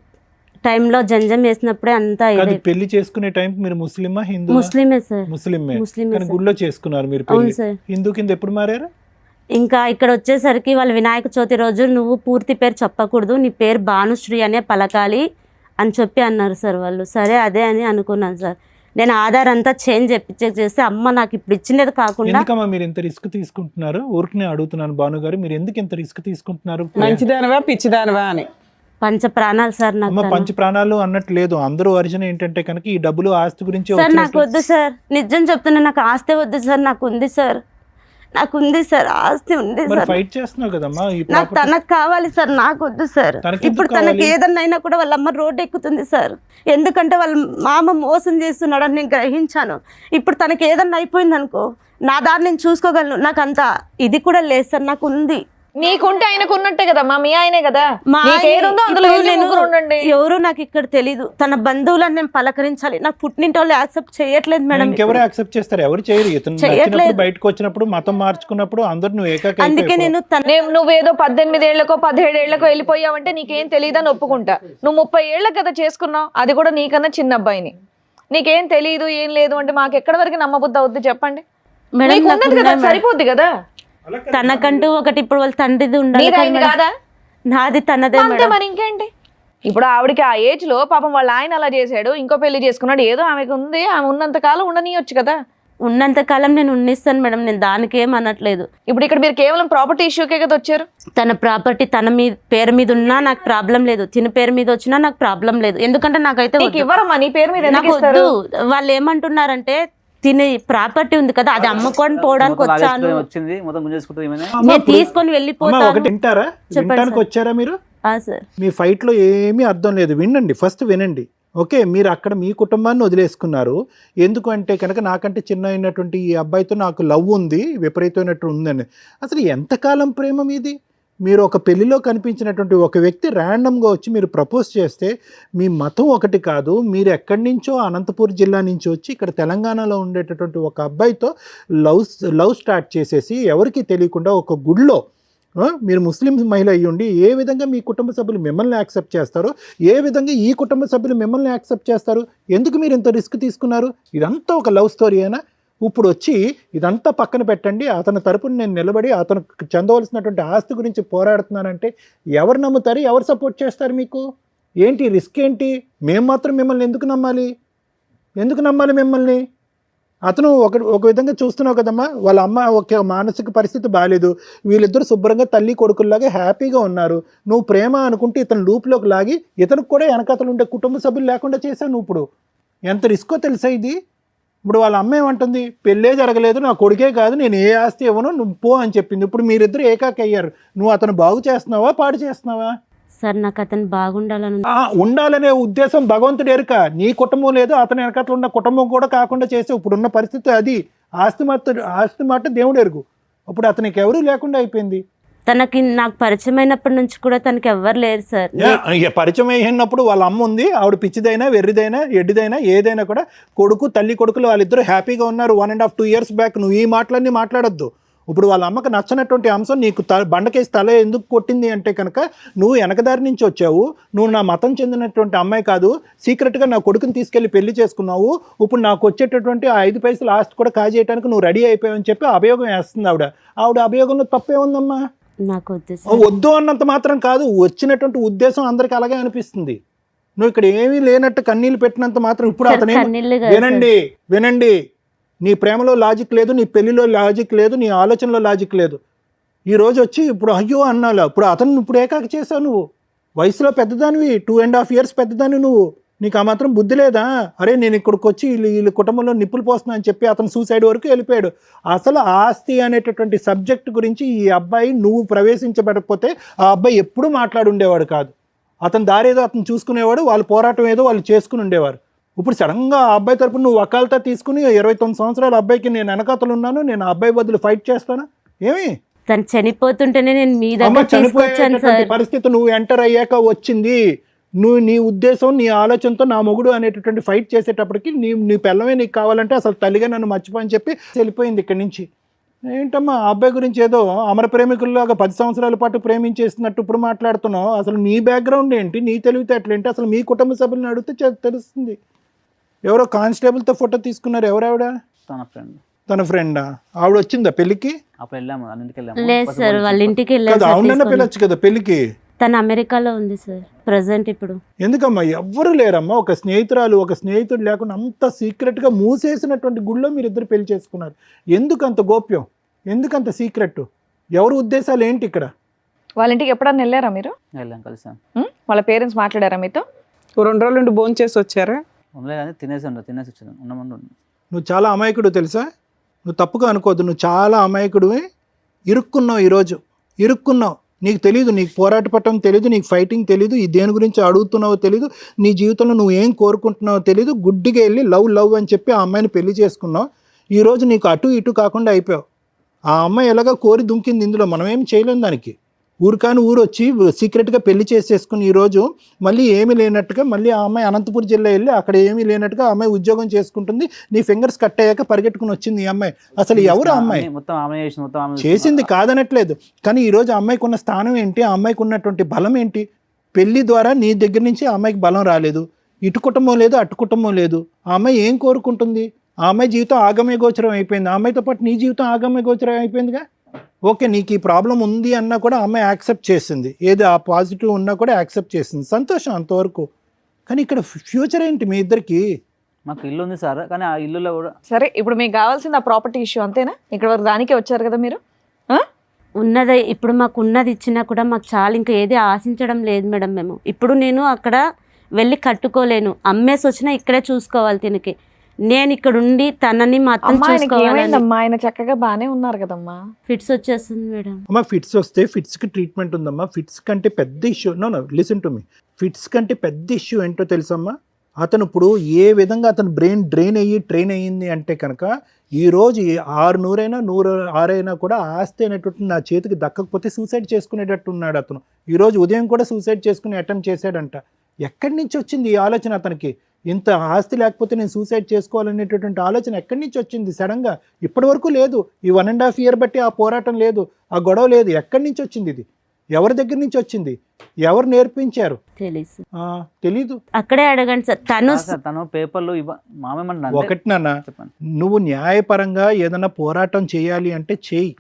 C: టైంలో జంజం వేసినప్పుడే అంతా
F: పెళ్లి చేసుకునే టైం మీరు ముస్లిమా హిందూ?
C: ముస్లిమే సార్.
F: ముస్లిమే. కానీ గుళ్ళో చేసుకున్నారు మీరు పెళ్లి. హిందూ కింద ఎప్పుడు మారారు?
C: ఇంకా ఇక్కడ వచ్చేసరికి వాళ్ళు వినాయక చవితి రోజు నువ్వు పూర్తి పేరు చెప్పకూడదు, నీ పేరు భానుశ్రీ అనే పలకాలి అని చెప్పి అన్నారు సార్ వాళ్ళు. సరే అదే అని అనుకున్నాను సార్. నేను ఆధార్ అంతా చేంజ్ చేస్తే అమ్మ నాకు ఇప్పుడు ఇచ్చినది కాకుండా.
F: ఎందుకమ్మా మీరు ఇంత రిస్క్ తీసుకుంటున్నారు? ఊరికి అడుగుతున్నాను భాను గారు, మీరు ఎందుకు ఇంత రిస్క్ తీసుకుంటున్నారు?
D: మంచిదానవా పిచ్చిదానవా అని.
C: పంచ ప్రాణాలు సార్. నాకు
F: పంచ ప్రాణాలు అన్నట్టు లేదు, అందరూ వర్జన ఏంటంటే కనుక ఈ డబ్బులు ఆస్తి గురించి.
C: సార్ నాకు వద్దు సార్, నిజం చెప్తున్నా, నాకు ఆస్తి వద్దు సార్. నాకు ఉంది సార్, ఆస్తి ఉంది సార్.
F: ఫైట్ చేస్తున్నావు కదమ్మా.
C: నాకు తనకు కావాలి సార్, నాకు వద్దు సార్. ఇప్పుడు తనకి ఏదన్నా అయినా కూడా వాళ్ళ అమ్మ రోడ్డు ఎక్కుతుంది సార్, ఎందుకంటే వాళ్ళ మామ మోసం చేస్తున్నాడు అని నేను గ్రహించాను. ఇప్పుడు తనకి ఏదన్నా అయిపోయింది అనుకో, నా దారి నేను చూసుకోగలను. నాకు అంత ఇది కూడా లేదు సార్, నాకు ఉంది.
B: నీకుంటే ఆయనకు ఉన్నట్టే కదా, మీ ఆయనే కదా.
C: ఎవరు నాకు ఇక్కడ తెలీదు, తన బంధువులను నేను పలకరించాలి, నాకు పుట్టినింటి వాళ్ళు యాక్సెప్ట్ చేయట్లేదు మేడం.
F: ఎవరు యాక్సెప్ట్ చేస్తారు? ఎవరు చేయరు. బయటకు వచ్చినప్పుడు మతం మార్చుకున్నప్పుడు అందరు నువ్వు ఏకాకి.
C: అందుకే
B: నువ్వేదో 18 ఏళ్లకో 17 ఏళ్లకో వెళ్ళిపోయావంటే నీకేం తెలియదని ఒప్పుకుంటా. నువ్వు 30 ఏళ్లకు కదా చేసుకున్నావు, అది కూడా నీకన్నా చిన్న అబ్బాయిని. నీకేం తెలియదు ఏం లేదు అంటే మాకు ఎక్కడి వరకు నమ్మబుద్ధి అవుద్ది చెప్పండి? సరిపోద్ది కదా.
C: తనకంటూ ఒకటి ఇప్పుడు వాళ్ళ తండ్రిది ఉండాలి
B: కదా,
C: నాది తనదే.
B: మరి ఇంకేంటి? ఇప్పుడు ఆవిడకి ఆ ఏజ్ లో పాపం వాళ్ళ ఆయన అలా చేశాడు, ఇంకో పెళ్లి చేసుకున్నాడు, ఏదో ఆమెకు ఉంది, ఆమె ఉన్నంత కాలం ఉండనియొచ్చు కదా.
C: ఉన్నంత కాలం నేను ఉండిస్తాను మేడం, నేను దానికి ఏం అనట్లేదు.
B: ఇప్పుడు ఇక్కడ మీరు కేవలం ప్రాపర్టీ ఇష్యూకే కదా వచ్చారు.
C: తన ప్రాపర్టీ తన పేరు మీద ఉన్నా నాకు ప్రాబ్లం లేదు, తిన పేరు మీద వచ్చినా నాకు ప్రాబ్లం లేదు. ఎందుకంటే నాకైతే
B: ఇవ్వరమ్మా, నీ పేరు మీద
C: నాకు వద్దు. వాళ్ళు ఏమంటున్నారంటే తినే ప్రాపర్టీ ఉంది కదా, అది అమ్ముకొని పోవడానికి వచ్చాను, నేను తీసుకొని వెళ్ళిపోతాను.
F: వచ్చారా మీరు? మీ ఫైట్ లో ఏమీ అర్థం లేదు, వినండి, ఫస్ట్ వినండి ఓకే, మీరు అక్కడ మీ కుటుంబాన్ని వదిలేసుకున్నారు. ఎందుకంటే కనుక నాకంటే చిన్న అయినటువంటి ఈ అబ్బాయితో నాకు లవ్ ఉంది, విపరీతమైనట్టు ఉందని. అసలు ఎంతకాలం ప్రేమ మీది? మీరు ఒక పెళ్లిలో కనిపించినటువంటి ఒక వ్యక్తి ర్యాండమ్గా వచ్చి మీరు ప్రపోజ్ చేస్తే మీ మతం ఒకటి కాదు, మీరు ఎక్కడి నుంచో అనంతపూర్ జిల్లా నుంచి వచ్చి ఇక్కడ తెలంగాణలో ఉండేటటువంటి ఒక అబ్బాయితో లవ్ స్టార్ట్ చేసేసి ఎవరికి తెలియకుండా ఒక గుడిలో, మీరు ముస్లిం మహిళ అయ్యి ఉండి ఏ విధంగా మీ కుటుంబ సభ్యులు మిమ్మల్ని యాక్సెప్ట్ చేస్తారు, ఏ విధంగా ఈ కుటుంబ సభ్యులు మిమ్మల్ని యాక్సెప్ట్ చేస్తారు? ఎందుకు మీరు ఇంత రిస్క్ తీసుకున్నారు? ఇదంతా ఒక లవ్ స్టోరీ అయినా? ఇప్పుడు వచ్చి ఇదంతా పక్కన పెట్టండి, అతని తరపున నేను నిలబడి అతనికి చెందవలసినటువంటి ఆస్తి గురించి పోరాడుతున్నానంటే ఎవరు నమ్ముతారు, ఎవరు సపోర్ట్ చేస్తారు మీకు? ఏంటి రిస్క్ ఏంటి? మేము మాత్రం మిమ్మల్ని ఎందుకు నమ్మాలి? ఎందుకు నమ్మాలి మిమ్మల్ని? అతను ఒక విధంగా చూస్తున్నావు కదమ్మా, వాళ్ళ అమ్మ ఒక మానసిక పరిస్థితి బాగాలేదు, వీళ్ళిద్దరు శుభ్రంగా తల్లి కొడుకుల్లాగా హ్యాపీగా ఉన్నారు. నువ్వు ప్రేమ అనుకుంటే ఇతను లూప్లోకి లాగి ఇతనికి కూడా వెనకతలు ఉండే కుటుంబ సభ్యులు లేకుండా చేశావు నువ్వు. ఇప్పుడు ఎంత రిస్కో తెలుసా ఇది? ఇప్పుడు వాళ్ళ అమ్మ ఏమంటుంది, పెళ్ళే జరగలేదు, నా కొడుకే కాదు, నేను ఏ ఆస్తి ఇవ్వను, నువ్వు పో అని చెప్పింది. ఇప్పుడు మీరిద్దరు ఏకాకి అయ్యారు. నువ్వు అతను బాగు చేస్తున్నావా, పాడు చేస్తున్నావా?
C: సార్ నాకు అతను బాగుండాలని
F: ఉండాలనే ఉద్దేశం భగవంతుడు ఎరుక. నీ కుటుంబం లేదు, అతని వెనకట్లు ఉన్న కుటుంబం కూడా కాకుండా చేసే ఇప్పుడున్న పరిస్థితి అది. ఆస్తి మాట దేవుడు ఎరుగు. ఇప్పుడు అతనికి ఎవరు లేకుండా అయిపోయింది.
C: తనకి నాకు పరిచయం అయినప్పటి నుంచి కూడా తనకి ఎవ్వరు లేరు సార్.
F: పరిచయం అయినప్పుడు వాళ్ళ అమ్మ ఉంది, ఆవిడ పిచ్చిదైనా వెర్రిదైనా ఎడ్డిదైనా ఏదైనా కూడా కొడుకు తల్లి కొడుకులు వాళ్ళిద్దరూ హ్యాపీగా ఉన్నారు 1.5 2 years బ్యాక్. నువ్వు ఈ మాటలన్నీ మాట్లాడొద్దు. ఇప్పుడు వాళ్ళ అమ్మకు నచ్చనటువంటి అంశం నీకు బండకేసి తల ఎందుకు కొట్టింది అంటే కనుక నువ్వు వెనకదారి నుంచి వచ్చావు, నువ్వు నా మతం చెందినటువంటి అమ్మాయి కాదు, సీక్రెట్గా నా కొడుకుని తీసుకెళ్లి పెళ్లి చేసుకున్నావు, ఇప్పుడు నాకు వచ్చేటటువంటి 5 పైసలు ఆస్తి కూడా కాజేయడానికి నువ్వు రెడీ అయిపోయావని చెప్పి అభియోగం వేస్తుంది ఆవిడ అభియోగంలో తప్పే ఉందమ్మా?
C: నాకు
F: వద్దు అన్నంత మాత్రం కాదు, వచ్చినటువంటి ఉద్దేశం అందరికి అలాగే అనిపిస్తుంది. నువ్వు ఇక్కడ ఏమీ లేనట్టు కన్నీళ్ళు పెట్టినంత మాత్రం ఇప్పుడు అతనే వినండి, నీ ప్రేమలో లాజిక్ లేదు, నీ పెళ్లిలో లాజిక్ లేదు, నీ ఆలోచనలో లాజిక్ లేదు. ఈ రోజు వచ్చి ఇప్పుడు అయ్యో అన్నావు, ఇప్పుడు అతను ఇప్పుడు ఏకాకి చేసావు. నువ్వు వయసులో పెద్దదానివి, 2.5 years పెద్దదానివి నువ్వు. నీకు ఆ మాత్రం బుద్ధి లేదా? అరే నేను ఇక్కడికి వచ్చి వీళ్ళ కుటుంబంలో నిప్పులు పోస్తున్నా అని చెప్పి అతను సూసైడ్ వరకు వెళ్ళిపోయాడు. అసలు ఆస్తి అనేటటువంటి సబ్జెక్ట్ గురించి ఈ అబ్బాయి నువ్వు ప్రవేశించబడకపోతే ఆ అబ్బాయి ఎప్పుడూ మాట్లాడుండేవాడు కాదు. అతని దారి ఏదో అతను చూసుకునేవాడు, వాళ్ళ పోరాటం ఏదో వాళ్ళు చేసుకుని ఉండేవారు. ఇప్పుడు సడన్గా ఆ అబ్బాయి తరపున నువ్వు వకాల్తా తీసుకుని 29 సంవత్సరాల అబ్బాయికి నేను వెనకాతలు ఉన్నాను, నేను ఆ అబ్బాయి బదులు ఫైట్ చేస్తానా? ఏమి
C: తను చనిపోతుంటేనే నేను మీ దగ్గర తీసుకొచ్చాను సార్.
F: పరిస్థితి నువ్వు ఎంటర్ అయ్యాక వచ్చింది. నువ్వు నీ ఉద్దేశం నీ ఆలోచనతో నా మొగుడు అనేటటువంటి ఫైట్ చేసేటప్పటికి నీ పిల్లమే నీకు కావాలంటే అసలు తల్లిగా నన్ను మర్చిపోని చెప్పి వెళ్ళిపోయింది ఇక్కడి నుంచి. ఏంటమ్మా ఆ అబ్బాయి గురించి ఏదో అమర ప్రేమికుల్లాగా 10 సంవత్సరాల పాటు ప్రేమించేస్తున్నట్టు ఇప్పుడు మాట్లాడుతున్నావు. అసలు నీ బ్యాక్గ్రౌండ్ ఏంటి, నీ తెలివితేటలు ఏంటి, అసలు మీ కుటుంబ సభ్యులను అడిగితే తెలుస్తుంది. ఎవరో కానిస్టేబుల్తో ఫోటో తీసుకున్నారు, ఎవరావిడ? తన ఫ్రెండా? ఆవిడ వచ్చిందా పెళ్లికి?
C: లేదు సార్, వాళ్ళ ఇంటికి
F: అవునన్నా పిల్లొచ్చు కదా పెళ్లికి.
C: తను అమెరికాలో ఉంది సార్ ప్రజెంట్ ఇప్పుడు.
F: ఎందుకమ్మా ఎవ్వరు లేరమ్మా, ఒక స్నేహితుడు లేకుండా అంత సీక్రెట్గా మూసేసినటువంటి గుళ్ళో మీరు ఇద్దరు పెళ్లి చేసుకున్నారు. ఎందుకు అంత గోప్యం, ఎందుకంత సీక్రెట్? ఎవరి ఉద్దేశాలు ఏంటి ఇక్కడ?
B: వాళ్ళ ఇంటికి ఎప్పుడన్నా వెళ్ళారా మీరు?
G: కలిసాం.
B: వాళ్ళ పేరెంట్స్ మాట్లాడారా మీతో?
D: 2 రోజుల నుండి భోజనం చేసి వచ్చారా?
G: తినేసి వచ్చాను.
F: నువ్వు చాలా అమాయకుడు తెలుసా, నువ్వు తప్పుగా అనుకోవద్దు, నువ్వు చాలా అమాయకుడు. ఇరుక్కున్నావు, ఈరోజు ఇరుక్కున్నావు. నీకు తెలీదు, నీకు పోరాట పట్టడం తెలీదు, నీకు ఫైటింగ్ తెలీదు, ఈ దేని గురించి అడుగుతున్నావో తెలీదు, నీ జీవితంలో నువ్వు ఏం కోరుకుంటున్నావో తెలీదు. గుడ్డిగా వెళ్ళి లవ్ అని చెప్పి ఆ అమ్మాయిని పెళ్లి చేసుకున్నావు. ఈరోజు నీకు అటు ఇటు కాకుండా అయిపోయావు. ఆ అమ్మాయి ఎలాగ కోరి దుంకింది, ఇందులో మనం ఏం చేయలేం దానికి. ఊరికాని ఊరు వచ్చి సీక్రెట్గా పెళ్లి చేసేసుకుని ఈరోజు మళ్ళీ ఏమీ లేనట్టుగా మళ్ళీ ఆ అమ్మాయి అనంతపూర్ జిల్లా వెళ్ళి అక్కడ ఏమీ లేనట్టుగా ఆ అమ్మాయి ఉద్యోగం చేసుకుంటుంది. నీ ఫింగర్స్ కట్ అయ్యాక పరిగెట్టుకుని వచ్చింది ఈ అమ్మాయి. అసలు ఎవరు ఆ అమ్మాయి? చేసింది కాదనట్లేదు, కానీ ఈరోజు ఆ అమ్మాయికి ఉన్న స్థానం ఏంటి, ఆ అమ్మాయికి ఉన్నటువంటి బలం ఏంటి? పెళ్లి ద్వారా నీ దగ్గర నుంచి ఆ అమ్మాయికి బలం రాలేదు, ఇటు కుటుంబం లేదు అటు కుటుంబం లేదు. ఆ అమ్మాయి ఏం కోరుకుంటుంది? ఆ అమ్మాయి జీవితం ఆగమ్య గోచరం అయిపోయింది. ఆ అమ్మాయితో పాటు నీ జీవితం ఆగమ్య గోచరం అయిపోయిందిగా. ఓకే, నీకు ఈ ప్రాబ్లం ఉంది అన్నా కూడా అమ్మాయి యాక్సెప్ట్ చేసింది, ఏది ఆ పాజిటివ్ ఉన్నా కూడా యాక్సెప్ట్ చేసింది, సంతోషం అంతవరకు. కానీ ఇక్కడ ఫ్యూచర్ ఏంటి మీ ఇద్దరికి?
G: మాకు ఇల్లు ఉంది సార్, కానీ ఆ ఇల్లులో కూడా
B: సరే ఇప్పుడు మీకు కావాల్సింది ఆ ప్రాపర్టీ ఇష్యూ అంతేనా? ఇక్కడ వరకు దానికే వచ్చారు కదా మీరు.
C: ఉన్నది ఇప్పుడు మాకు ఉన్నది ఇచ్చినా కూడా మాకు చాలా, ఇంకా ఏది ఆశించడం లేదు మేడం. మేము ఇప్పుడు నేను అక్కడ వెళ్ళి కట్టుకోలేను, అమ్మేసి వచ్చినా ఇక్కడే చూసుకోవాలి తినకి. నేను ఇక్కడ ఉండి తనని మాత్రం చూసుకోవాలి.
B: ఆయన చక్కగా బానే ఉన్నారు కదమ్మా.
C: ఫిట్స్ వచ్చేస్తుంది మేడం.
F: అమ్మా ఫిట్స్ వస్తే ఫిట్స్కి ట్రీట్మెంట్ ఉందమ్మా. ఫిట్స్ కంటే పెద్ద issue listen to me, fits కంటే పెద్ద ఇష్యూ ఏంటో తెలుసమ్మా? అతను ఇప్పుడు ఏ విధంగా అతను బ్రెయిన్ ట్రైన్ అయ్యింది అంటే కనుక ఈరోజు 600 అయినా 106 అయినా కూడా ఆస్తి అనేటువంటి నా చేతికి దక్కకపోతే సూసైడ్ చేసుకునేటట్టు ఉన్నాడు అతను. ఈరోజు ఉదయం కూడా సూసైడ్ చేసుకుని అటెంప్ట్ చేశాడంట. ఎక్కడి నుంచి వచ్చింది ఈ ఆలోచన అతనికి? ఇంత ఆస్తి లేకపోతే నేను సూసైడ్ చేసుకోవాలనేటటువంటి ఆలోచన ఎక్కడి నుంచి వచ్చింది సడన్గా? ఇప్పటి వరకు లేదు. ఈ 1.5 year బట్టి ఆ పోరాటం లేదు, ఆ గొడవ లేదు. ఎక్కడి నుంచి వచ్చింది ఇది? ఎవరి దగ్గర నుంచి వచ్చింది? ఎవరు నేర్పించారు? తెలీదు.
C: అక్కడే అడగండి సార్.
G: తను పేపర్లు మామేమన్నా
F: ఒకటి నాన్న,
G: చెప్పండి.
F: నువ్వు న్యాయపరంగా ఏదైనా పోరాటం చేయాలి అంటే చేయి.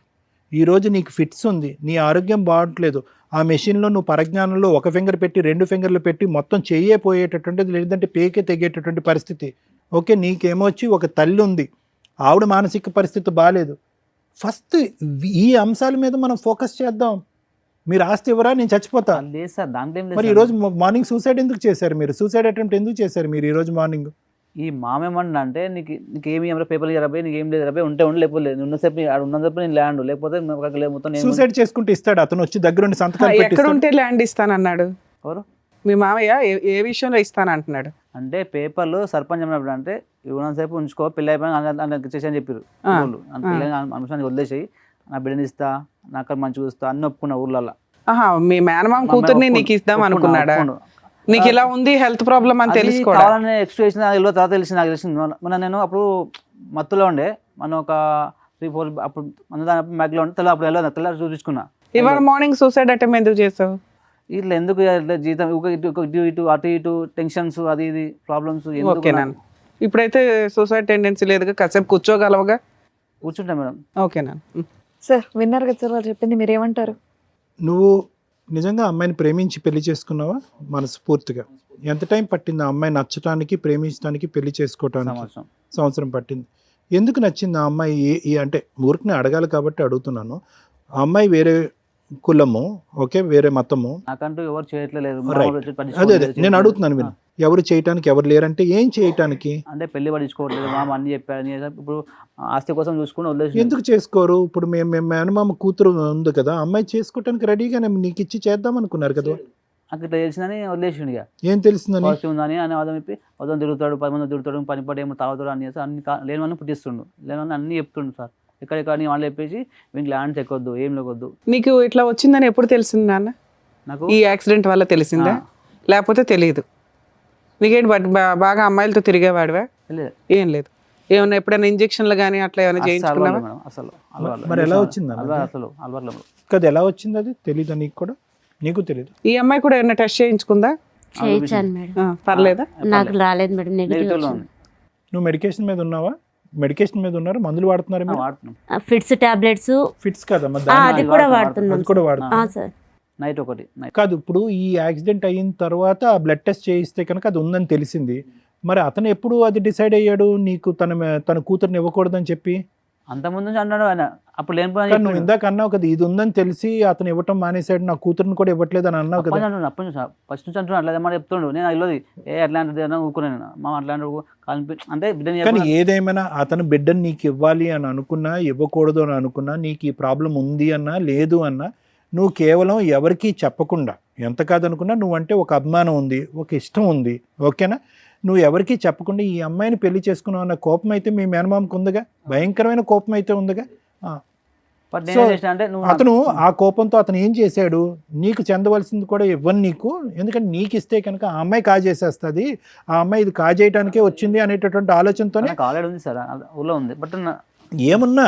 F: ఈరోజు నీకు ఫిట్స్ ఉంది, నీ ఆరోగ్యం బాగుంటలేదు, ఆ మెషిన్లో నువ్వు పరజ్ఞానంలో 1 ఫింగర్ పెట్టి 2 ఫింగర్లు పెట్టి మొత్తం చెయ్యే పోయేటటువంటిది, లేదంటే పేకే తెగేటటువంటి పరిస్థితి. ఓకే, నీకేమొచ్చి ఒక తల్లి ఉంది, ఆవిడ మానసిక పరిస్థితి బాగాలేదు. ఫస్ట్ ఈ అంశాల మీద మనం ఫోకస్ చేద్దాం. మీరు ఆస్తి ఇవ్వరా, నేను చచ్చిపోతా.
G: లేదు సార్, దాంట్లో ఏం లేదు
F: మరి
G: సార్.
F: ఈరోజు మార్నింగ్ సూసైడ్ ఎందుకు చేశారు? మీరు సూసైడ్ అటెంప్ట్ ఎందుకు చేశారు మీరు ఈరోజు మార్నింగ్?
G: ఈ మామేమన్నా అంటే నీకేమి పేపర్లు ఇరవై, నీకు ఏం లేదు ఇరవై, ఉంటే ఉండి లేకపోతే లేదు, ఉన్నసేపు ఉన్నసేపు నేను ల్యాండ్, లేకపోతే మొత్తం
F: సూసైడ్ చేసుకుంటే ఇస్తాడు అతను వచ్చి దగ్గరుండి సంతకాలు
D: ఎక్కడ ఉంటే ల్యాండ్ ఇస్తానన్నాడు
G: ఎవరు?
D: మీ మామయ్య ఏ విషయంలో ఇస్తానంటున్నాడు?
G: అంటే పేపర్లు సర్పంచ్ చెప్పినప్పుడు అంటే ఉన్నసేపు ఉంచుకో, పెళ్ళి అయిపోయినా చేసి అని చెప్పారు. అంశాన్ని వదిలేసి నా బిడ్డని ఇస్తా, నాకు మంచిగా చూస్తా అన్ని ఒప్పుకున్న ఊర్లలో.
D: మీ మేనమామ కూతుర్ని నీకు ఇద్దాం అనుకున్నాడా? నీకు ఇలా ఉంది హెల్త్ ప్రాబ్లం అని తెలుసుకోవాలని
G: ఎక్స్ప్రెషన్ తర్వాత తెలిసింది. నాకు తెలిసింది మన నేను అప్పుడు మత్తులో ఉండే, మనం ఒక 3-4 అప్పుడు మన దాని మ్యాగ్లో ఉంటే తెల్ల అప్పుడు వెళ్ళదు, తెల్ల చూపించుకున్నా.
D: ఇవాళ మార్నింగ్ సూసైడ్ అటెంప్ట్ ఎందుకు చేసావు?
G: ఇట్లా ఎందుకు జీతం ఇటు అటు ఇటు టెన్షన్స్, అది ఇది ప్రాబ్లమ్స్.
D: ఓకేనా, ఇప్పుడైతే సూసైడ్ టెండెన్సీ లేదుగా, కాసేపు కూర్చోగలవుగా?
G: కూర్చుంటా మేడం.
D: ఓకేనా
B: సార్, విన్నారు కదా సార్ వాళ్ళు చెప్పింది, మీరేమంటారు?
F: నువ్వు నిజంగా అమ్మాయిని ప్రేమించి పెళ్లి చేసుకున్నావా మనస్ఫూర్తిగా? ఎంత టైం పట్టింది ఆ అమ్మాయి నచ్చటానికి, ప్రేమించడానికి, పెళ్లి చేసుకోవటానికి? సంవత్సరం పట్టింది. ఎందుకు నచ్చింది ఆ అమ్మాయి? అంటే ఊరికనే అడగాలి కాబట్టి అడుగుతున్నాను. ఆ అమ్మాయి వేరే కులము, ఓకే, వేరే మతము,
G: నాకంటూ ఎవరు చేయట్లేదు.
F: అదే నేను అడుగుతున్నాను. మీరు ఎవరు చేయటానికి ఎవరు లేరంటే ఏం చేయటానికి?
G: అంటే పెళ్లి పడించుకోవట్లేదు, మామ అన్ని చెప్పారు. ఇప్పుడు ఆస్తి కోసం చూసుకుని వదిలేసి
F: ఎందుకు చేసుకోరు? ఇప్పుడు మేము మేనమామ కూతురు ఉంది కదా, అమ్మాయి చేసుకోవటానికి రెడీగానే నీకు ఇచ్చి చేద్దాం అనుకున్నారు కదా.
G: నాకు ఇట్లా తెలిసిందని వదిలేసిండు. ఇక
F: ఏం తెలిసిందని?
G: ఉందని అని వాదం చెప్పి వదం తిరుగుతాడు, 10 మంది తిరుగుతాడు, పని పడి ఏమో తాగుతాడు అని అన్ని లేనివన్నీ పుట్టిస్తుండు, లేనివన్నీ అన్ని చెప్తుండు సార్. ఎక్కడెక్కడ వాళ్ళు చెప్పేసి వీళ్ళకి ల్యాండ్స్ ఎక్కొద్దు, ఏం లేకొద్దు.
D: నీకు ఇట్లా వచ్చిందని ఎప్పుడు తెలిసింది నాన్న?
G: నాకు
D: ఈ యాక్సిడెంట్ వల్ల తెలిసిందా, లేకపోతే తెలియదు? నీకేంటి బాగా అమ్మాయిలతో తిరిగేవాడివా? ఏం లేదు. ఏమన్నా ఎప్పుడైనా ఇంజక్షన్లు కానీ అట్లా ఏమైనా చేయించుకున్నావా?
G: అసలు
F: మరి ఎలా వచ్చింది
G: అసలు అలవాట్లు
F: కదా? ఎలా వచ్చింది అది తెలీదా నీకు కూడా? నీకు తెలియదు.
D: ఈ అమ్మాయి కూడా ఏమైనా టెస్ట్ చేయించుకుందా?
C: చేయించాను మేడం.
D: పర్లేదా?
C: నాకు రాలేదు మేడం, నెగిటివ్.
F: నువ్వు మెడికేషన్ మీద ఉన్నావా? మెడికేషన్ మీద ఉన్నారు, మందులు వాడుతున్నారు?
C: Fits tablets.
F: ఫిట్స్ కదా,
C: అది కూడా వాడుతున్నాం.
F: అది కూడా వాడుతున్నాం
C: సార్.
G: నైట్ ఒకటి
F: కాదు. ఇప్పుడు ఈ యాక్సిడెంట్ అయిన తర్వాత ఆ బ్లడ్ టెస్ట్ చేయిస్తే కనుక అది ఉందని తెలిసింది. మరి అతను ఎప్పుడు అది డిసైడ్ అయ్యాడు నీకు తన కూతురుని ఇవ్వకూడదని చెప్పి?
G: అంతకుముందు అన్నాడు ఆయన. అప్పుడు
F: నువ్వు ఇందాక అన్నావు కదా, ఇది ఉందని తెలిసి అతను ఇవ్వటం మానేశాడు, నా కూతురుని కూడా ఇవ్వట్లేదు అని అన్నావు కదా.
G: అప్పటి నుంచి ఫస్ట్ నుంచి అంటున్నా అట్లా ఏమన్నా చెప్తుండు. నేను ఇల్లోది అట్లాంటిది ఊరుకున్నాను మా అట్లాంటి అంటే బిడ్డని.
F: కానీ ఏదేమైనా అతను బిడ్డని నీకు ఇవ్వాలి అని అనుకున్నా, ఇవ్వకూడదు అని అనుకున్నా, నీకు ఈ ప్రాబ్లం ఉంది అన్నా లేదు అన్నా, నువ్వు కేవలం ఎవరికీ చెప్పకుండా, ఎంత కాదనుకున్నా నువ్వంటే ఒక అభిమానం ఉంది, ఒక ఇష్టం ఉంది, ఓకేనా, నువ్వు ఎవరికీ చెప్పకుండా ఈ అమ్మాయిని పెళ్లి చేసుకున్నావు అన్న కోపం అయితే మీ మేనమామకు ఉందిగా, భయంకరమైన కోపం అయితే ఉందిగా. అతను ఆ కోపంతో అతను ఏం చేశాడు, నీకు చెందవలసింది కూడా ఇవ్వను నీకు, ఎందుకంటే నీకు ఇస్తే కనుక ఆ అమ్మాయి కాజేసేస్తుంది, ఆ అమ్మాయి ఇది కాజేయటానికే వచ్చింది అనేటటువంటి ఆలోచనతోనే. ఏమున్నా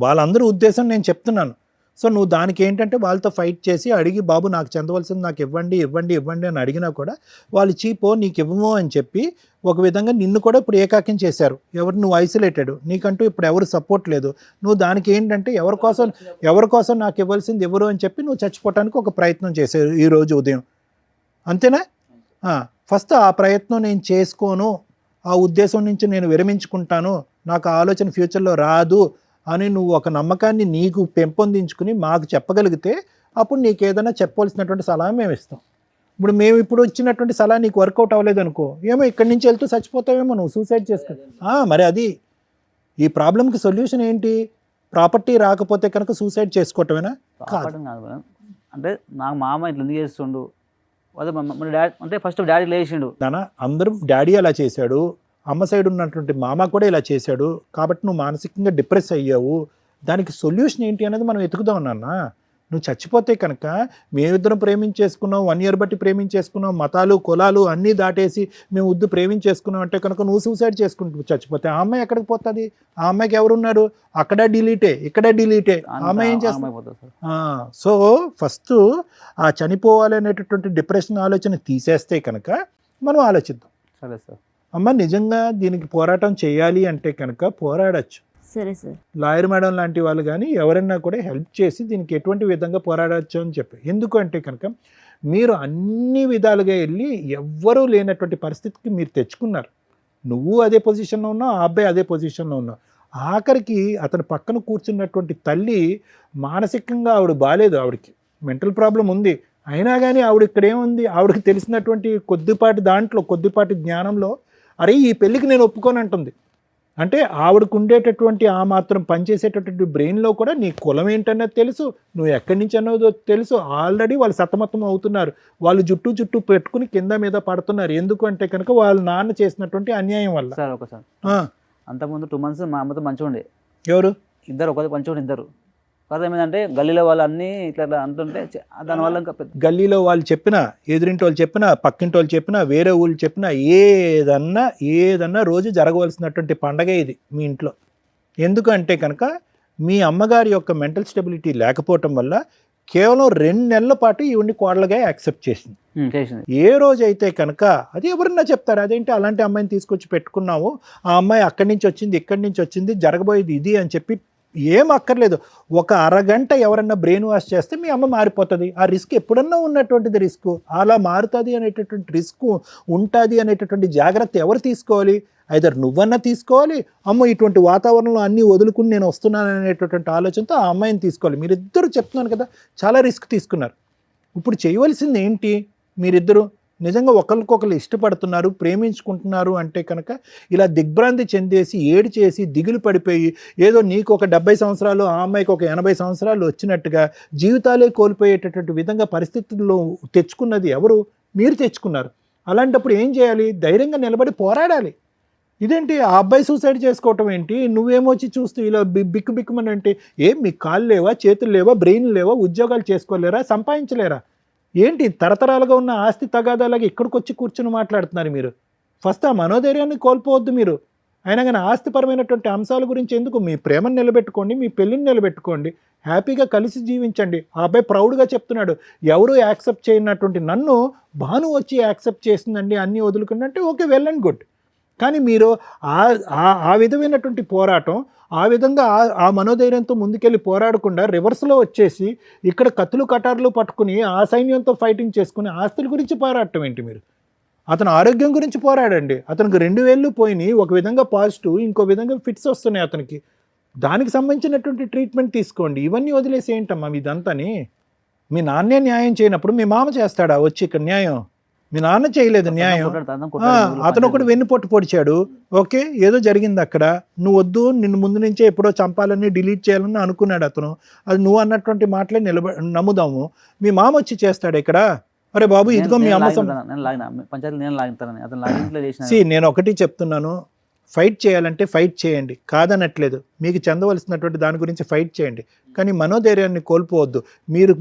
F: వాళ్ళందరూ ఉద్దేశం నేను చెప్తున్నాను. సో నువ్వు దానికి ఏంటంటే వాళ్ళతో ఫైట్ చేసి అడిగి, బాబు నాకు చెందవలసింది నాకు ఇవ్వండి ఇవ్వండి ఇవ్వండి అని అడిగినా కూడా వాళ్ళు చీపో నీకు ఇవ్వమో అని చెప్పి ఒక విధంగా నిన్ను కూడా ఇప్పుడు ఏకాకిం చేశారు. ఎవరు నువ్వు ఐసోలేటెడ్, నీకంటూ ఇప్పుడు ఎవరు సపోర్ట్ లేదు. నువ్వు దానికి ఏంటంటే ఎవరి కోసం నాకు ఇవ్వాల్సింది ఎవరు అని చెప్పి నువ్వు చచ్చిపోవటానికి ఒక ప్రయత్నం చేశారు ఈరోజు ఉదయం, అంతేనా? ఫస్ట్ ఆ ప్రయత్నం నేను చేసుకోను, ఆ ఉద్దేశం నుంచి నేను విరమించుకుంటాను, నాకు ఆ ఆలోచన ఫ్యూచర్లో రాదు అని నువ్వు ఒక నమ్మకాన్ని నీకు పెంపొందించుకుని మాకు చెప్పగలిగితే అప్పుడు నీకు ఏదైనా చెప్పవలసినటువంటి సలహా మేము ఇస్తాం. మేము ఇప్పుడు ఇచ్చినటువంటి సలహా నీకు వర్కౌట్ అవ్వలేదు అనుకో, ఏమో ఇక్కడి నుంచి వెళ్తూ చచ్చిపోతావేమో, నువ్వు సూసైడ్ చేసుకో. మరి అది ఈ ప్రాబ్లంకి సొల్యూషన్ ఏంటి? ప్రాపర్టీ రాకపోతే కనుక సూసైడ్ చేసుకోవటమేనా? కాదు.
G: అంటే నాకు మామ ఇట్లా ఎందుకు చేస్తుండు, అదే మన డాడీ అంటే ఫస్ట్ డాడీ లేచిండు.
F: నాన్న అందరూ డాడీ అలా చేశాడు, అమ్మ సైడ్ ఉన్నటువంటి మామ కూడా ఇలా చేశాడు, కాబట్టి నువ్వు మానసికంగా డిప్రెస్ అయ్యావు, దానికి సొల్యూషన్ ఏంటి అనేది మనం వెతుకుదాం నాన్న. నువ్వు చచ్చిపోతే కనుక మేమిద్దరం ప్రేమించేసుకున్నాం, 1 year బట్టి ప్రేమించేసుకున్నాం, మతాలు కులాలు అన్నీ దాటేసి మేము ప్రేమించేసుకున్నాం అంటే కనుక నువ్వు సూసైడ్ చేసుకుంటూ చచ్చిపోతే ఆ అమ్మాయి ఎక్కడికి పోతుంది? ఆ అమ్మాయికి ఎవరున్నారు? అక్కడ డిలీటే, ఇక్కడ డిలీటే. ఆ అమ్మాయి ఏం చేస్తుంది? సో ఫస్ట్ ఆ చనిపోవాలి అనేటటువంటి డిప్రెషన్ ఆలోచన తీసేస్తే కనుక మనం ఆలోచిద్దాం.
G: సరే సార్.
F: అమ్మ నిజంగా దీనికి పోరాటం చేయాలి అంటే కనుక పోరాడచ్చు.
C: సరే సార్.
F: లాయర్ మేడం లాంటి వాళ్ళు కానీ ఎవరైనా కూడా హెల్ప్ చేసి దీనికి ఎటువంటి విధంగా పోరాడచ్చు అని చెప్పి. ఎందుకంటే కనుక మీరు అన్ని విధాలుగా వెళ్ళి ఎవ్వరూ లేనటువంటి పరిస్థితికి మీరు తెచ్చుకున్నారు. నువ్వు అదే పొజిషన్లో ఉన్నావు, ఆ అబ్బాయి అదే పొజిషన్లో ఉన్నావు. ఆఖరికి అతని పక్కన కూర్చున్నటువంటి తల్లి మానసికంగా ఆవిడ బాగాలేదు, ఆవిడకి మెంటల్ ప్రాబ్లం ఉంది. అయినా కానీ ఆవిడ ఇక్కడ ఏముంది, ఆవిడకి తెలిసినటువంటి కొద్దిపాటి జ్ఞానంలో అరే ఈ పెళ్ళికి నేను ఒప్పుకొని అంటుంది. అంటే ఆవిడకు ఉండేటటువంటి ఆ మాత్రం పనిచేసేటటువంటి బ్రెయిన్లో కూడా నీ కులం ఏంటన్నది తెలుసు, నువ్వు ఎక్కడి నుంచి అన్నదో తెలుసు. ఆల్రెడీ వాళ్ళు సతమతం అవుతున్నారు, వాళ్ళు జుట్టు పెట్టుకుని కింద మీద పడుతున్నారు. ఎందుకు అంటే కనుక వాళ్ళ నాన్న చేసినటువంటి అన్యాయం వల్ల.
G: సార్ ఒకసారి అంతకుముందు 2 months మా అమ్మతో మంచిగా ఉండే.
F: ఎవరు?
G: ఇద్దరు ఒకటి మంచిగా ఉండే ఇద్దరు. కాదు ఏమైందంటే గల్లీలో వాళ్ళు అన్నీ ఇట్లా అంటుంటే దానివల్ల ఇంకా
F: గల్లీలో వాళ్ళు చెప్పినా, ఎదురింటి వాళ్ళు చెప్పినా, పక్కింటి వాళ్ళు చెప్పినా, వేరే ఊళ్ళు చెప్పినా ఏదన్నా రోజు జరగవలసినటువంటి పండగ ఇది మీ ఇంట్లో. ఎందుకంటే కనుక మీ అమ్మగారి యొక్క మెంటల్ స్టెబిలిటీ లేకపోవటం వల్ల కేవలం 2 నెలల పాటు ఈవిడ్ని కోడలుగా యాక్సెప్ట్ చేసింది. ఏ రోజైతే కనుక అది ఎవరన్నా చెప్తారు, అదేంటి అలాంటి అమ్మాయిని తీసుకొచ్చి పెట్టుకున్నావు, ఆ అమ్మాయి అక్కడి నుంచి వచ్చింది, ఇక్కడి నుంచి వచ్చింది, జరగబోయేది ఇది అని చెప్పి ఏం అక్కర్లేదు. ఒక అరగంట ఎవరన్నా బ్రెయిన్ వాష్ చేస్తే మీ అమ్మ మారిపోతుంది. ఆ రిస్క్ ఎప్పుడన్నా ఉన్నటువంటిది రిస్క్. అలా మారుతుంది అనేటటువంటి రిస్క్ ఉంటుంది అనేటటువంటి జాగ్రత్త ఎవరు తీసుకోవాలి? ఐదర్ నువ్వన్నా తీసుకోవాలి, అమ్మ ఇటువంటి వాతావరణంలో అన్నీ వదులుకుని నేను వస్తున్నాను అనేటటువంటి ఆలోచనతో ఆ అమ్మాయిని తీసుకోవాలి. మీరిద్దరూ చెప్తున్నాను కదా చాలా రిస్క్ తీసుకున్నారు. ఇప్పుడు చేయవలసింది ఏంటి? మీరిద్దరూ నిజంగా ఒకరికొకరు ఇష్టపడుతున్నారు, ప్రేమించుకుంటున్నారు అంటే కనుక ఇలా దిగ్భ్రాంతి చెందేసి ఏడ్చేసి దిగులు పడిపోయి ఏదో నీకు ఒక 70 సంవత్సరాలు ఆ అమ్మాయికి ఒక 80 సంవత్సరాలు వచ్చినట్టుగా జీవితాలే కోల్పోయేటటువంటి విధంగా పరిస్థితుల్లో తెచ్చుకున్నది ఎవరు? మీరు తెచ్చుకున్నారు. అలాంటప్పుడు ఏం చేయాలి? ధైర్యంగా నిలబడి పోరాడాలి. ఇదేంటి ఆ అబ్బాయి సూసైడ్ చేసుకోవటం ఏంటి? నువ్వేమొచ్చి చూస్తూ ఇలా బిక్కుమని అంటే ఏం మీకు కాళ్ళు లేవా, చేతులు లేవా, బ్రెయిన్ లేవా, ఉద్యోగాలు చేసుకోలేరా, సంపాదించలేరా? ఏంటి తరతరాలుగా ఉన్న ఆస్తి తగాదాలాగా ఇక్కడికి వచ్చి కూర్చుని మాట్లాడుతున్నారు మీరు? ఫస్ట్ ఆ మనోధైర్యాన్ని కోల్పోవద్దు మీరు. అయినా కానీ ఆస్తిపరమైనటువంటి అంశాల గురించి ఎందుకు? మీ ప్రేమను నిలబెట్టుకోండి, మీ పెళ్ళిని నిలబెట్టుకోండి, హ్యాపీగా కలిసి జీవించండి. ఆ అబ్బాయి ప్రౌడ్గా చెప్తున్నాడు, ఎవరు యాక్సెప్ట్ చేయనటువంటి నన్ను భాను వచ్చి యాక్సెప్ట్ చేసిందండి, అన్నీ వదులుకుంటే అంటే ఓకే, వెల్ అండ్ గుడ్. కానీ మీరు ఆ విధమైనటువంటి పోరాటం ఆ విధంగా ఆ మనోధైర్యంతో ముందుకెళ్ళి పోరాడకుండా రివర్స్లో వచ్చేసి ఇక్కడ కత్తులు కటార్లు పట్టుకుని ఆ సైన్యంతో ఫైటింగ్ చేసుకుని ఆస్తుల గురించి పోరాడటం ఏంటి మీరు? అతను ఆరోగ్యం గురించి పోరాడండి. అతనికి 2 వేళ్ళు పోయినాయి, ఒక విధంగా పాజిటివ్, ఇంకో విధంగా ఫిట్స్ వస్తున్నాయి అతనికి. దానికి సంబంధించినటువంటి ట్రీట్మెంట్ తీసుకోండి. ఇవన్నీ వదిలేసి ఏంటమ్మా ఇదంతాని? మీ నాన్నే న్యాయం చేయనప్పుడు మీ మామ చేస్తాడా వచ్చి ఇక్కడ న్యాయం? మీ నాన్న చేయలేదు న్యాయం. అతను ఒకటి వెన్నుపోటు పొడిచాడు, ఓకే ఏదో జరిగింది అక్కడ. నువ్వు వద్దు, నిన్ను ముందు నుంచే ఎప్పుడో చంపాలని డిలీట్ చేయాలని అనుకున్నాడు అతను. అది నువ్వు అన్నటువంటి మాటలే నమ్ముదాము. మీ మామ వచ్చి చేస్తాడు ఇక్కడ, అరే బాబు ఇదిగో మీ అమ్మ నేను ఒకటి చెప్తున్నాను, ఫైట్ చేయాలంటే ఫైట్ చేయండి, కాదనట్లేదు. మీకు చెందవలసినటువంటి దాని గురించి ఫైట్ చేయండి, కానీ మనోధైర్యాన్ని కోల్పోవద్దు.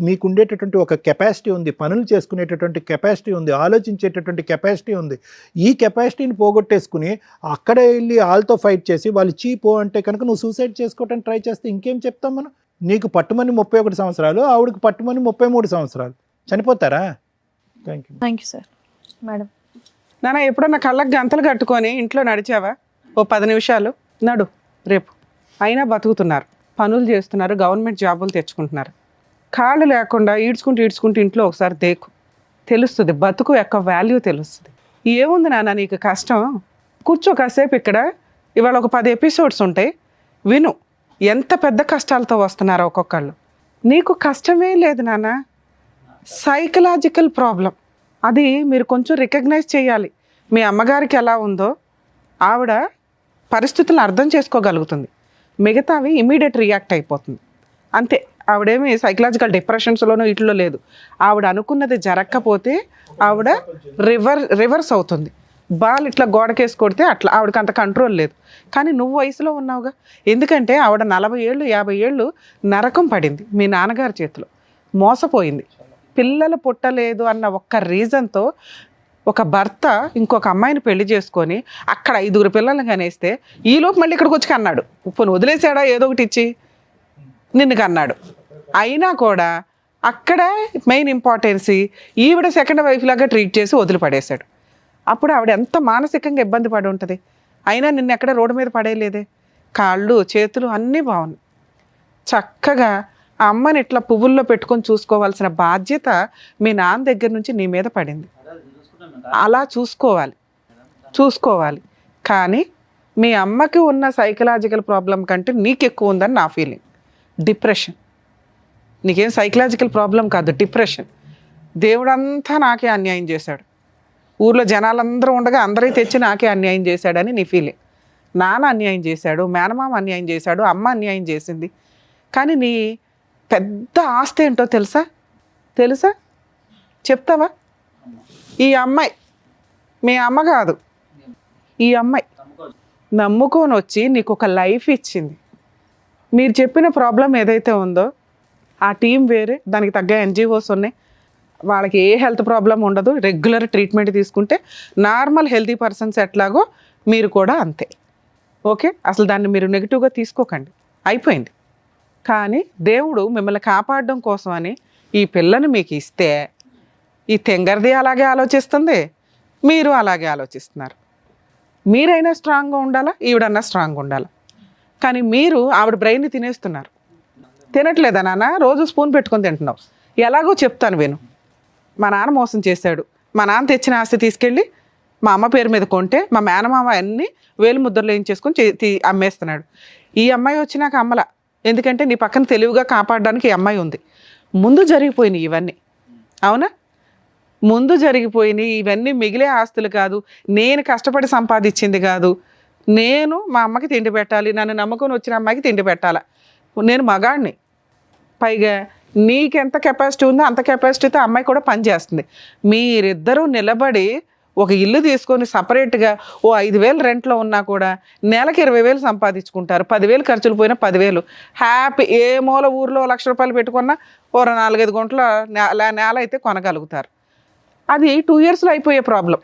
F: మీకు ఉండేటటువంటి ఒక కెపాసిటీ ఉంది, పనులు చేసుకునేటటువంటి కెపాసిటీ ఉంది, ఆలోచించేటటువంటి కెపాసిటీ ఉంది. ఈ కెపాసిటీని పోగొట్టేసుకుని అక్కడ వెళ్ళి వాళ్ళతో ఫైట్ చేసి వాళ్ళు చీపో అంటే కనుక నువ్వు సూసైడ్ చేసుకోవటానికి ట్రై చేస్తే ఇంకేం చెప్తాం మనం? నీకు పట్టుమని 31 సంవత్సరాలు, ఆవిడకి పట్టుమని 33 సంవత్సరాలు, చనిపోతారా?
B: Thank you sir. మేడం
D: నాన్న ఎప్పుడన్నా కళ్ళకు గంతలు కట్టుకొని ఇంట్లో నడిచావా? ఓ 10 నిమిషాలు నడు రేపు. అయినా బతుకుతున్నారు, పనులు చేస్తున్నారు, గవర్నమెంట్ జాబులు తెచ్చుకుంటున్నారు. కాళ్ళు లేకుండా ఈడ్చుకుంటూ ఇంట్లో ఒకసారి దేకు, తెలుస్తుంది బతుకు యొక్క వాల్యూ తెలుస్తుంది. ఏముంది నాన్న నీకు కష్టం? కూర్చో కాసేపు ఇక్కడ. ఇవాళ ఒక 10 ఎపిసోడ్స్ ఉంటాయి, విను ఎంత పెద్ద కష్టాలతో వస్తున్నారో ఒక్కొక్కళ్ళు. నీకు కష్టమే లేదు నాన్న, సైకలాజికల్ ప్రాబ్లం. అది మీరు కొంచెం రికగ్నైజ్ చేయాలి. మీ అమ్మగారికి ఎలా ఉందో ఆవిడ పరిస్థితులను అర్థం చేసుకోగలుగుతుంది, మిగతావి ఇమీడియట్ రియాక్ట్ అయిపోతుంది అంతే. ఆవిడేమి సైకలాజికల్ డిప్రెషన్స్లోనూ వీటిలో లేదు. ఆవిడ అనుకున్నది జరగకపోతే ఆవిడ రివర్స్ అవుతుంది. బాల్ ఇట్లా గోడకేసి కొడితే అట్లా ఆవిడకి అంత కంట్రోల్ లేదు. కానీ నువ్వు వయసులో ఉన్నావుగా, ఎందుకంటే ఆవిడ 40 ఏళ్ళు 50 ఏళ్ళు నరకం పడింది మీ నాన్నగారి చేతిలో, మోసపోయింది. పిల్లలు పుట్టలేదు అన్న ఒక్క రీజన్తో ఒక భర్త ఇంకొక అమ్మాయిని పెళ్లి చేసుకొని అక్కడ 5 పిల్లల్ని కనేస్తే ఈలోపు మళ్ళీ ఇక్కడికి వచ్చి కన్నాడు. ఇప్పుడు వదిలేసాడా ఏదో ఒకటి ఇచ్చి నిన్ను కన్నాడు. అయినా కూడా అక్కడ మెయిన్ ఇంపార్టెన్సీ ఈవిడ సెకండ్ వైఫ్ లాగా ట్రీట్ చేసి వదిలిపడేశాడు. అప్పుడు ఆవిడ ఎంత మానసికంగా ఇబ్బంది పడి ఉంటుంది. అయినా నిన్ను ఎక్కడ రోడ్డు మీద పడేయలేదే, కాళ్ళు చేతులు అన్నీ బాగున్నాయి. చక్కగా ఆ అమ్మని ఇట్లా పువ్వుల్లో పెట్టుకొని చూసుకోవాల్సిన బాధ్యత మీ నాన్న దగ్గర నుంచి నీ మీద పడింది. అలా చూసుకోవాలి. కానీ మీ అమ్మకి ఉన్న సైకలాజికల్ ప్రాబ్లం కంటే నీకు ఎక్కువ ఉందని నా ఫీలింగ్. డిప్రెషన్ నీకేం సైకలాజికల్ ప్రాబ్లం కాదు, డిప్రెషన్. దేవుడంతా నాకే అన్యాయం చేశాడు, ఊర్లో జనాలందరూ ఉండగా అందరూ తెచ్చి నాకే అన్యాయం చేశాడని నీ ఫీలింగ్. నాన్న అన్యాయం చేశాడు, మేనమామ అన్యాయం చేశాడు, అమ్మ అన్యాయం చేసింది. కానీ నీ పెద్ద ఆస్తి ఏంటో తెలుసా చెప్తావా? ఈ అమ్మాయి, మీ అమ్మ కాదు, ఈ అమ్మాయి నమ్ముకొని వచ్చి నీకు ఒక లైఫ్ ఇచ్చింది. మీరు చెప్పిన ప్రాబ్లం ఏదైతే ఉందో ఆ టీం వేరే, దానికి తగ్గ ఎన్జిఓస్ ఉన్నాయి, వాళ్ళకి ఏ హెల్త్ ప్రాబ్లం ఉండదు, రెగ్యులర్ ట్రీట్మెంట్ తీసుకుంటే నార్మల్ హెల్తీ పర్సన్స్ ఎట్లాగో మీరు కూడా అంతే. ఓకే, అసలు దాన్ని మీరు నెగిటివ్గా తీసుకోకండి, అయిపోయింది. కానీ దేవుడు మిమ్మల్ని కాపాడడం కోసమని ఈ పిల్లని మీకు ఇస్తే ఈ తెంగర్ది అలాగే ఆలోచిస్తుంది, మీరు అలాగే ఆలోచిస్తున్నారు. మీరైనా స్ట్రాంగ్గా ఉండాలా, ఈవిడన్నా స్ట్రాంగ్గా ఉండాలా. కానీ మీరు ఆవిడ బ్రెయిన్ని తినేస్తున్నారు. తినట్లేదా నాన్న? రోజు స్పూన్ పెట్టుకొని తింటున్నావు. ఎలాగో చెప్తాను విను. మా నాన్న మోసం చేశాడు, మా నాన్న తెచ్చిన ఆస్తి తీసుకెళ్ళి మా అమ్మ పేరు మీద కొంటే మా మేనమామ అన్నీ వేలు ముద్రలు వేయించేసుకొని అమ్మేస్తున్నాడు. ఈ అమ్మాయి వచ్చినాక అమ్మల, ఎందుకంటే నీ పక్కన తెలివిగా కాపాడడానికి ఈ అమ్మాయి ఉంది. ముందు జరిగిపోయినాయి ఇవన్నీ, అవునా? ముందు జరిగిపోయినాయి ఇవన్నీ మిగిలే ఆస్తులు కాదు, నేను కష్టపడి సంపాదించింది కాదు. నేను మా అమ్మకి తిండి పెట్టాలి, నన్ను నమ్ముకొని వచ్చిన అమ్మాయికి తిండి పెట్టాలా. నేను మగాడిని, పైగా నీకెంత కెపాసిటీ ఉందో అంత కెపాసిటీతో అమ్మాయి కూడా పనిచేస్తుంది. మీరిద్దరూ నిలబడి ఒక ఇల్లు తీసుకొని సపరేట్గా ఓ 5,000 రెంట్లో ఉన్నా కూడా నెలకి 20,000 సంపాదించుకుంటారు. 10,000 ఖర్చులు పోయినా 10,000 హ్యాపీ. ఏ మూల ఊర్లో ₹1,00,000 పెట్టుకున్నా ఓ 4-5 గుంటల నేల అయితే కొనగలుగుతారు. అది 2 ఇయర్స్లో అయిపోయే ప్రాబ్లం.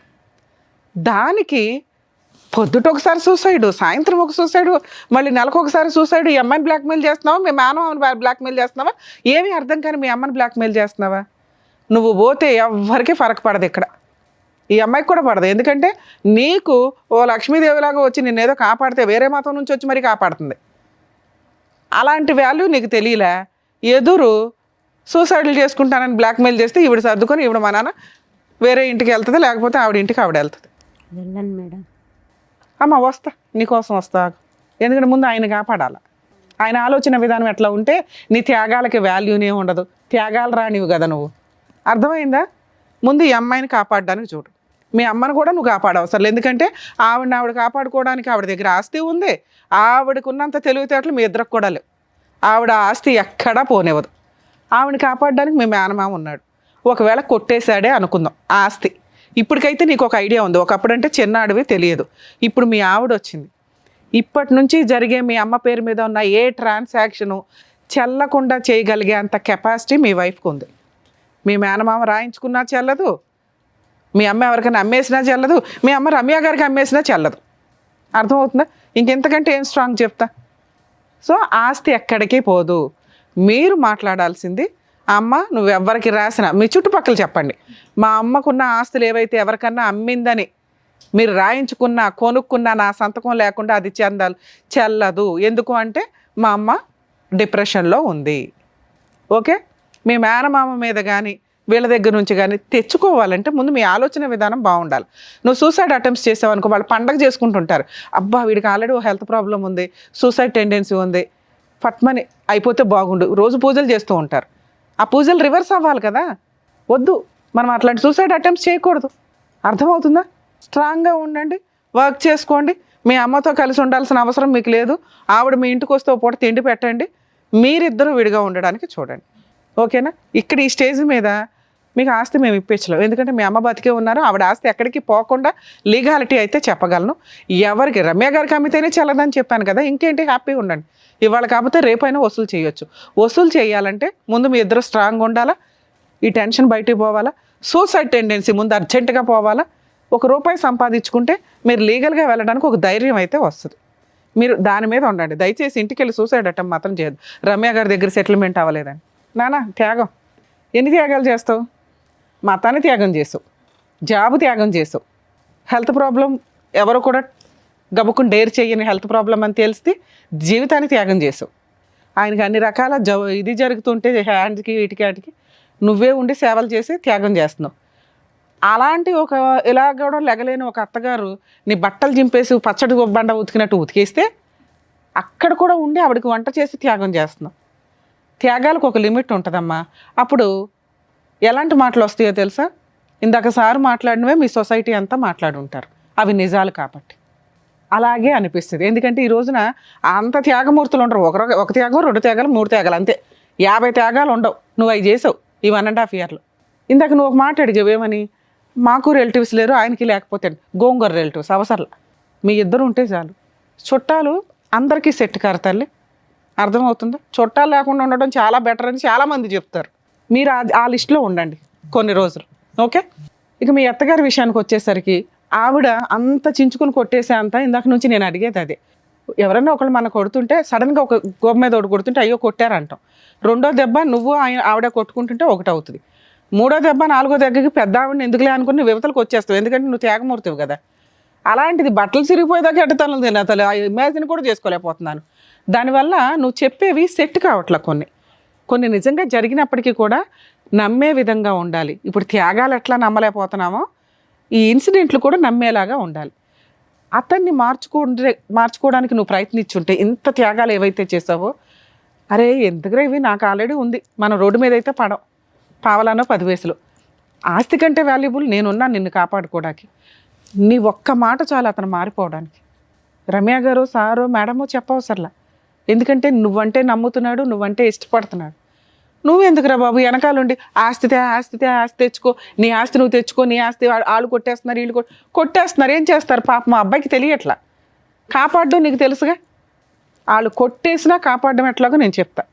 D: దానికి పొద్దుట ఒకసారి సూసైడు, సాయంత్రం ఒక సూసైడు, మళ్ళీ నెలకు ఒకసారి సూసైడు. ఈ అమ్మాయిని బ్లాక్మెయిల్ చేస్తున్నావా, మీ మేనమామని బ్లాక్మెయిల్ చేస్తున్నావా, ఏమీ అర్థం కానీ మీ అమ్మని బ్లాక్మెయిల్ చేస్తున్నావా? నువ్వు పోతే ఎవరికి ఫరక పడదు ఇక్కడ, ఈ అమ్మాయికి కూడా పడదు. ఎందుకంటే నీకు ఓ లక్ష్మీదేవిలాగా వచ్చి నిన్నేదో కాపాడితే వేరే మతం నుంచి వచ్చి మరీ కాపాడుతుంది. అలాంటి వాల్యూ నీకు తెలియలే. ఎదురు సూసైడ్లు చేసుకుంటానని బ్లాక్మెయిల్ చేస్తే ఈవిడ సర్దుకొని ఈవిడ మా నాన్న వేరే ఇంటికి వెళ్తుంది, లేకపోతే ఆవిడ ఇంటికి ఆవిడ వెళ్తుంది.
C: వెళ్ళండి మేడం.
D: అమ్మ వస్తా, నీకోసం వస్తా. ఎందుకంటే ముందు ఆయన కాపాడాలి. ఆయన ఆలోచన విధానం ఎట్లా ఉంటే నీ త్యాగాలకి వాల్యూనే ఉండదు. త్యాగాలు రానివి కదా నువ్వు, అర్థమైందా? ముందు ఈ అమ్మాయిని కాపాడడానికి చూడు. మీ అమ్మను కూడా నువ్వు కాపాడవసరం, ఎందుకంటే ఆవిడ కాపాడుకోవడానికి ఆవిడ దగ్గర ఆస్తి ఉంది. ఆవిడకు ఉన్నంత తెలివితేటలు మీ ఇద్దరికి కూడా లేవు. ఆవిడ ఆస్తి ఎక్కడా పోనివ్వదు. ఆవిడని కాపాడడానికి మీ మేనమామ ఉన్నాడు. ఒకవేళ కొట్టేశాడే అనుకుందాం ఆస్తి, ఇప్పటికైతే నీకు ఒక ఐడియా ఉంది. ఒకప్పుడు అంటే చిన్నాడివి తెలియదు, ఇప్పుడు మీ ఆవిడ వచ్చింది. ఇప్పటి నుంచి జరిగే మీ అమ్మ పేరు మీద ఉన్న ఏ ట్రాన్సాక్షను చెల్లకుండా చేయగలిగే అంత కెపాసిటీ మీ వైఫ్కి ఉంది. మీ మేనమామ రాయించుకున్నా చెల్లదు, మీ అమ్మ ఎవరికైనా అమ్మేసినా చెల్లదు, మీ అమ్మ రమ్య గారికి అమ్మేసినా చెల్లదు. అర్థమవుతుందా? ఇంకెంతకంటే ఏం స్ట్రాంగ్ చెప్తా. సో ఆస్తి ఎక్కడికి పోదు. మీరు మాట్లాడాల్సింది, అమ్మ నువ్వెవ్వరికి రాసిన మీ చుట్టుపక్కల చెప్పండి, మా అమ్మకున్న ఆస్తులు ఏవైతే ఎవరికన్నా అమ్మిందని మీరు రాయించుకున్నా కొనుక్కున్నా నా సంతకం లేకుండా అది చెల్లదు. ఎందుకు అంటే మా అమ్మ డిప్రెషన్లో ఉంది. ఓకే, మీ మేనమామ మీద కానీ వీళ్ళ దగ్గర నుంచి కానీ తెచ్చుకోవాలంటే ముందు మీ ఆలోచన విధానం బాగుండాలి. నువ్వు సూసైడ్ అటెంప్ట్స్ చేసావనుకో, వాళ్ళు పండగ చేసుకుంటుంటారు. అబ్బా వీడికి ఆల్రెడీ హెల్త్ ప్రాబ్లం ఉంది, సూసైడ్ టెండెన్సీ ఉంది, పట్మని అయిపోతే బాగుండు, రోజు పూజలు చేస్తూ ఉంటారు. ఆ పూజలు రివర్స్ అవ్వాలి కదా. వద్దు, మనం అట్లాంటి సూసైడ్ అటెంప్ట్స్ చేయకూడదు. అర్థమవుతుందా? స్ట్రాంగ్గా ఉండండి, వర్క్ చేసుకోండి. మీ అమ్మతో కలిసి ఉండాల్సిన అవసరం మీకు లేదు. ఆవిడ మీ ఇంటికి వస్తే పూట తిండి పెట్టండి, మీరిద్దరూ విడిగా ఉండడానికి చూడండి, ఓకేనా? ఇక్కడ ఈ స్టేజ్ మీద మీకు ఆస్తి మేము ఇప్పించలేం, ఎందుకంటే మీ అమ్మ బతికే ఉన్నారు. ఆవిడ ఆస్తి ఎక్కడికి పోకుండా లీగాలిటీ అయితే చెప్పగలను. ఎవరికి రమ్య గారికి అమ్మితేనే చెల్లదని చెప్పాను కదా, ఇంకేంటి, హ్యాపీగా ఉండండి. ఇవాళ కాకపోతే రేపైనా వసూలు చేయొచ్చు. వసూలు చేయాలంటే ముందు మీ ఇద్దరు స్ట్రాంగ్గా ఉండాలా, ఈ టెన్షన్ బయటికి పోవాలా, సూసైడ్ టెండెన్సీ ముందు అర్జెంటుగా పోవాలా. ₹1 సంపాదించుకుంటే మీరు లీగల్గా వెళ్ళడానికి ఒక ధైర్యం అయితే వస్తుంది. మీరు దాని మీద ఉండండి. దయచేసి ఇంటికి వెళ్ళి సూసైడ్ అటెంప్ట్ మాత్రం చేయదు. రమ్య గారి దగ్గర సెటిల్మెంట్ అవ్వలేదని. నాన్న త్యాగం, ఎన్ని త్యాగాలు చేస్తావు? మతాన్ని త్యాగం చేసావు, జాబు త్యాగం చేసావు, హెల్త్ ప్రాబ్లం ఎవరు కూడా గబుకుని డేర్ చేయని హెల్త్ ప్రాబ్లం అని తెలిస్తే జీవితాన్ని త్యాగం చేసావు. ఆయనకి అన్ని రకాల ఇది జరుగుతుంటే హ్యాండ్కి వీటికి వాటికి నువ్వే ఉండి సేవలు చేసి త్యాగం చేస్తున్నావు. అలాంటి ఒక ఇలా కూడా లెగలేని ఒక అత్తగారు నీ బట్టలు చింపేసి పచ్చడి బండ ఉతికినట్టు ఉతికేస్తే అక్కడ కూడా ఉండి ఆవిడకి వంట చేసి త్యాగం చేస్తున్నావు. త్యాగాలకు ఒక లిమిట్ ఉంటుందమ్మా. అప్పుడు ఎలాంటి మాటలు వస్తాయో తెలుసా? ఇందాక సార్ మాట్లాడినవే మీ సొసైటీ అంతా మాట్లాడుంటారు, అవి నిజాలు కాబట్టి అలాగే అనిపిస్తుంది. ఎందుకంటే ఈ రోజున అంత త్యాగమూర్తులు ఉండరు. ఒక త్యాగం, 2 త్యాగాలు, 3 త్యాగాలు అంతే. 50 త్యాగాలు ఉండవు. నువ్వు అవి చేసావు ఈ 1.5 yearలో. ఇందాక నువ్వు ఒక మాట అడిగావు, ఏమని? మాకు రిలేటివ్స్ లేరు, ఆయనకి లేకపోతే గోంగూర రిలేటివ్స్ అవసరం. మీ ఇద్దరు ఉంటే చాలు. చుట్టాలు అందరికీ సెట్ కారు తల్లి, అర్థమవుతుందా? చుట్టాలు లేకుండా ఉండడం చాలా బెటర్ అని చాలామంది చెప్తారు. మీరు ఆ లిస్టులో ఉండండి కొన్ని రోజులు, ఓకే? ఇక మీ అత్తగారి విషయానికి వచ్చేసరికి ఆవిడ అంత చించుకుని కొట్టేసే అంత ఇందాక నుంచి నేను అడిగేది అదే. ఎవరైనా ఒకళ్ళు మన కొడుతుంటే సడన్గా ఒక గోబ మీద ఒకటి కొడుతుంటే అయ్యో కొట్టారంటాం. 2వ దెబ్బ నువ్వు ఆవిడ కొట్టుకుంటుంటే 1 అవుతుంది. 3వ దెబ్బ 4వ దెబ్బకి పెద్ద ఆవిడని ఎందుకులే అనుకుని నువ్వు యువతలకు వచ్చేస్తావు, ఎందుకంటే నువ్వు త్యాగమూర్తివి కదా. అలాంటిది బట్టలు చిరిగిపోయేదాకా ఎట్టతనం తినతలు ఇమాజిన్ కూడా చేసుకోలేకపోతున్నాను. దానివల్ల నువ్వు చెప్పేవి సెట్ కావట్లే. కొన్ని నిజంగా జరిగినప్పటికీ కూడా నమ్మే విధంగా ఉండాలి. ఇప్పుడు త్యాగాలు ఎట్లా నమ్మలేకపోతున్నామో ఈ ఇన్సిడెంట్లు కూడా నమ్మేలాగా ఉండాలి. అతన్ని మార్చుకోవడానికి నువ్వు ప్రయత్నించుంటే ఇంత త్యాగాలు ఏవైతే చేసావో, అరే ఎందుకురా ఇవి నాకు ఆల్రెడీ ఉంది, మనం రోడ్డు మీద అయితే పడం, పావలానో 10 పైసలు. ఆస్తి కంటే వాల్యుబుల్ నేనున్నా నిన్ను కాపాడుకోవడానికి. నీ ఒక్క మాట చాలు అతను మారిపోవడానికి. రమ్య గారు, సారు, మేడమో చెప్పవసరలా. ఎందుకంటే నువ్వంటే నమ్ముతున్నాడు, నువ్వంటే ఇష్టపడుతున్నాడు. నువ్వెందుకురా బాబు వెనకాలండి ఆస్తి తెచ్చుకో, నీ ఆస్తి నువ్వు తెచ్చుకో, నీ ఆస్తి వాళ్ళు కొట్టేస్తున్నారు, వీళ్ళు కొట్టేస్తున్నారు. ఏం చేస్తారు పాప? మా అబ్బాయికి తెలియట్లా. కాపాడడం నీకు తెలుసుగా. వాళ్ళు కొట్టేసినా కాపాడడం ఎట్లాగో నేను చెప్తా.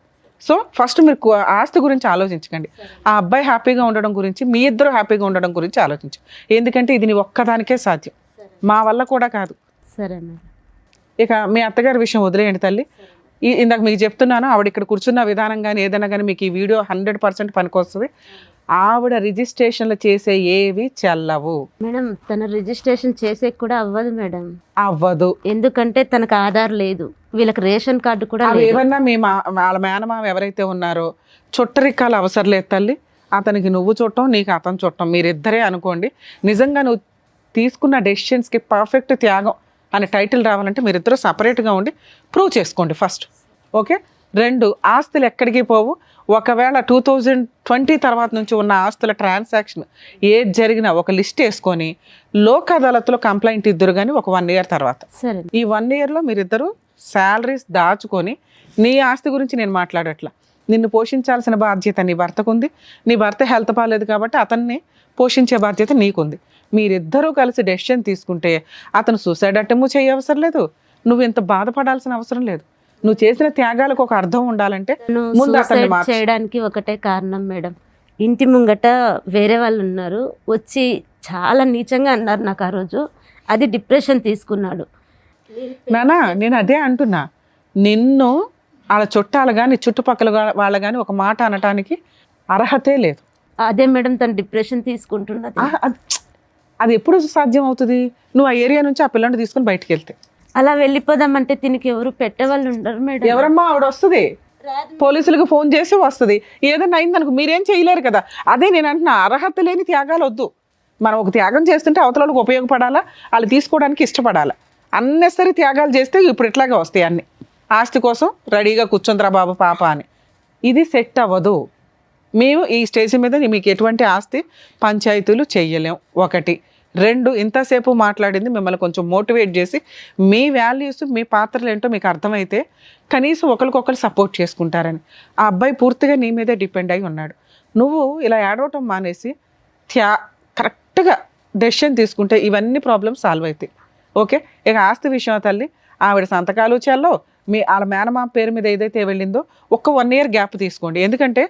D: సో ఫస్ట్ మీరు ఆస్తి గురించి ఆలోచించకండి, ఆ అబ్బాయి హ్యాపీగా ఉండడం గురించి, మీ ఇద్దరు హ్యాపీగా ఉండడం గురించి ఆలోచించు. ఎందుకంటే ఇది నీ ఒక్కదానికే సాధ్యం, మా వల్ల కూడా కాదు.
C: సరే మేడం.
D: ఇక మీ అత్తగారి విషయం వదిలేయండి తల్లి. ఇందాక మీకు చెప్తున్నాను, ఆవిడ ఇక్కడ కూర్చున్న విధానం కానీ ఏదైనా కానీ మీకు ఈ వీడియో 100% పనికొస్తుంది. ఆవిడ రిజిస్ట్రేషన్లు చేసే ఏవి చెల్లవు
C: మేడం. తన రిజిస్ట్రేషన్ చేసే కూడా అవ్వదు మేడం.
D: అవ్వదు.
C: ఎందుకంటే తనకు ఆధార్ లేదు, వీళ్ళకి రేషన్ కార్డు కూడా
D: అవి
C: లేదు.
D: ఏమన్నా వాళ్ళ మేనమామ ఎవరైతే ఉన్నారో చుట్టరికాలు అవసరం లేదు తల్లి. అతనికి నువ్వు చుట్టం, నీకు అతను చుట్టం, మీరిద్దరే అనుకోండి. నిజంగా నువ్వు తీసుకున్న డెసిషన్స్కి పర్ఫెక్ట్ త్యాగం అనే టైటిల్ రావాలంటే మీరిద్దరూ సపరేట్గా ఉండి ప్రూవ్ చేసుకోండి ఫస్ట్, ఓకే? 2, ఆస్తులు ఎక్కడికి పోవు. ఒకవేళ 2020 తర్వాత నుంచి ఉన్న ఆస్తుల ట్రాన్సాక్షన్ ఏది జరిగినా ఒక లిస్ట్ వేసుకొని లోక్ అదాలత్లో కంప్లైంట్ ఇద్దరు కానీ ఒక 1 year తర్వాత.
C: సరే.
D: ఈ 1 yearలో మీరిద్దరూ శాలరీస్ దాచుకొని, నీ ఆస్తి గురించి నేను మాట్లాడట్లా, నిన్ను పోషించాల్సిన బాధ్యత నీ భర్తకు ఉంది. నీ భర్త హెల్త్ బాగాలేదు కాబట్టి అతన్ని పోషించే బాధ్యత నీకుంది. మీరిద్దరూ కలిసి డెసిషన్ తీసుకుంటే అతను సూసైడ్ అటెంప్ట్ చేయవసరం లేదు, నువ్వు ఇంత బాధపడాల్సిన అవసరం లేదు. నువ్వు చేసిన త్యాగాలకు ఒక అర్థం ఉండాలంటే ముందు అతన్ని
C: సూసైడ్ చేయడానికి ఒకటే కారణం మేడం. ఇంటి ముంగట వేరే వాళ్ళు ఉన్నారు, వచ్చి చాలా నీచంగా అన్నారు నాకు ఆ రోజు. అది డిప్రెషన్ తీసుకున్నాడు.
D: నానా నేను అదే అంటున్నా, నిన్ను వాళ్ళ చుట్టాలు కానీ చుట్టుపక్కల వాళ్ళు కానీ ఒక మాట అనటానికి అర్హతే లేదు.
C: అదే మేడం తను డిప్రెషన్ తీసుకుంటున్నది.
D: అది ఎప్పుడు సాధ్యం అవుతుంది? నువ్వు ఆ ఏరియా నుంచి ఆ పిల్లని తీసుకుని బయటికి వెళ్తే.
C: అలా వెళ్ళిపోదామంటే దీనికి ఎవరు పెట్టేవాళ్ళు ఉండరు మేడం.
D: ఎవరమ్మా ఆవిడ వస్తుంది, పోలీసులకు ఫోన్ చేసి వస్తుంది. ఏదైనా అయిందనుకో మీరేం చేయలేరు కదా. అదే నేను అంటున్నా, అర్హత లేని త్యాగాలు వద్దు. మనం ఒక త్యాగం చేస్తుంటే అవతల వాళ్ళకి ఉపయోగపడాలా, వాళ్ళు తీసుకోవడానికి ఇష్టపడాలా. అన్నెసరీ త్యాగాలు చేస్తే ఇప్పుడు ఇట్లాగే వస్తాయి అన్ని. ఆస్తి కోసం రెడీగా కూర్చుందిరా బాబు పాప అని. ఇది సెట్ అవ్వదు. మేము ఈ స్టేజ్ మీద మీకు ఎటువంటి ఆస్తి పంచాయతీలు చెయ్యలేం. 1 2 ఇంతసేపు మాట్లాడింది మిమ్మల్ని కొంచెం మోటివేట్ చేసి మీ వాల్యూస్ మీ పాత్రలు ఏంటో మీకు అర్థమైతే కనీసం ఒకరికొకరు సపోర్ట్ చేసుకుంటారని. ఆ అబ్బాయి పూర్తిగా నీ మీదే డిపెండ్ అయి ఉన్నాడు. నువ్వు ఇలా ఏడవటం మానేసి కరెక్ట్గా డెసిషన్ తీసుకుంటే ఇవన్నీ ప్రాబ్లమ్స్ సాల్వ్ అవుతాయి. ఓకే, ఇక ఆస్తి విషయం తల్లి, ఆవిడ సంతకాలు చెల్లో, వాళ్ళ మేనమామ పేరు మీద ఏదైతే వెళ్ళిందో ఒక 1 year గ్యాప్ తీసుకోండి. ఎందుకంటే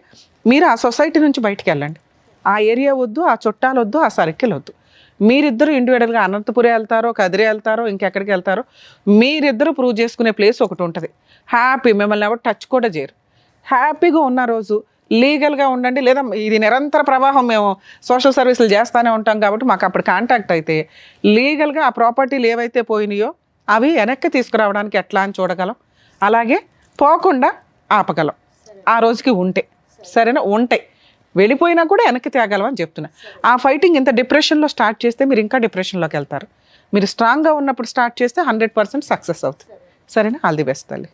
D: మీరు ఆ సొసైటీ నుంచి బయటికి వెళ్ళండి. ఆ ఏరియా వద్దు, ఆ చుట్టాలు వద్దు, ఆ సర్కిల్ వద్దు. మీరిద్దరు ఇండివిజువల్గా అనంతపురం వెళ్తారో, కదిరి వెళ్తారో, ఇంకెక్కడికి వెళ్తారో మీరిద్దరు ప్రూవ్ చేసుకునే ప్లేస్ ఒకటి ఉంటుంది. హ్యాపీ, మిమ్మల్ని ఎవరు టచ్ కూడా చేయరు. హ్యాపీగా ఉన్న రోజు లీగల్గా ఉండండి. లేదా ఇది నిరంతర ప్రవాహం, మేము సోషల్ సర్వీసులు చేస్తూనే ఉంటాం కాబట్టి మాకు అప్పుడు కాంటాక్ట్ అయితే లీగల్గా ఆ ప్రాపర్టీలు ఏవైతే పోయినాయో అవి వెనక్కి తీసుకురావడానికి ఎట్లా అని చూడగలం. అలాగే పోకుండా ఆపగలం ఆ రోజుకి ఉంటే. సరేనా? ఉంటాయి, వెళ్ళిపోయినా కూడా వెనక్కి తేగలం అని చెప్తున్నా. ఆ ఫైటింగ్ ఇంత డిప్రెషన్లో స్టార్ట్ చేస్తే మీరు ఇంకా డిప్రెషన్లోకి వెళ్తారు. మీరు స్ట్రాంగ్గా ఉన్నప్పుడు స్టార్ట్ చేస్తే 100% సక్సెస్ అవుతుంది. సరేనా? ఆల్ ది బెస్ట్ తల్లి.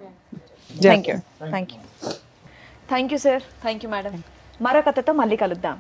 B: Thank you sir, thank you madam. మరో కథతో మళ్ళీ కలుద్దాం.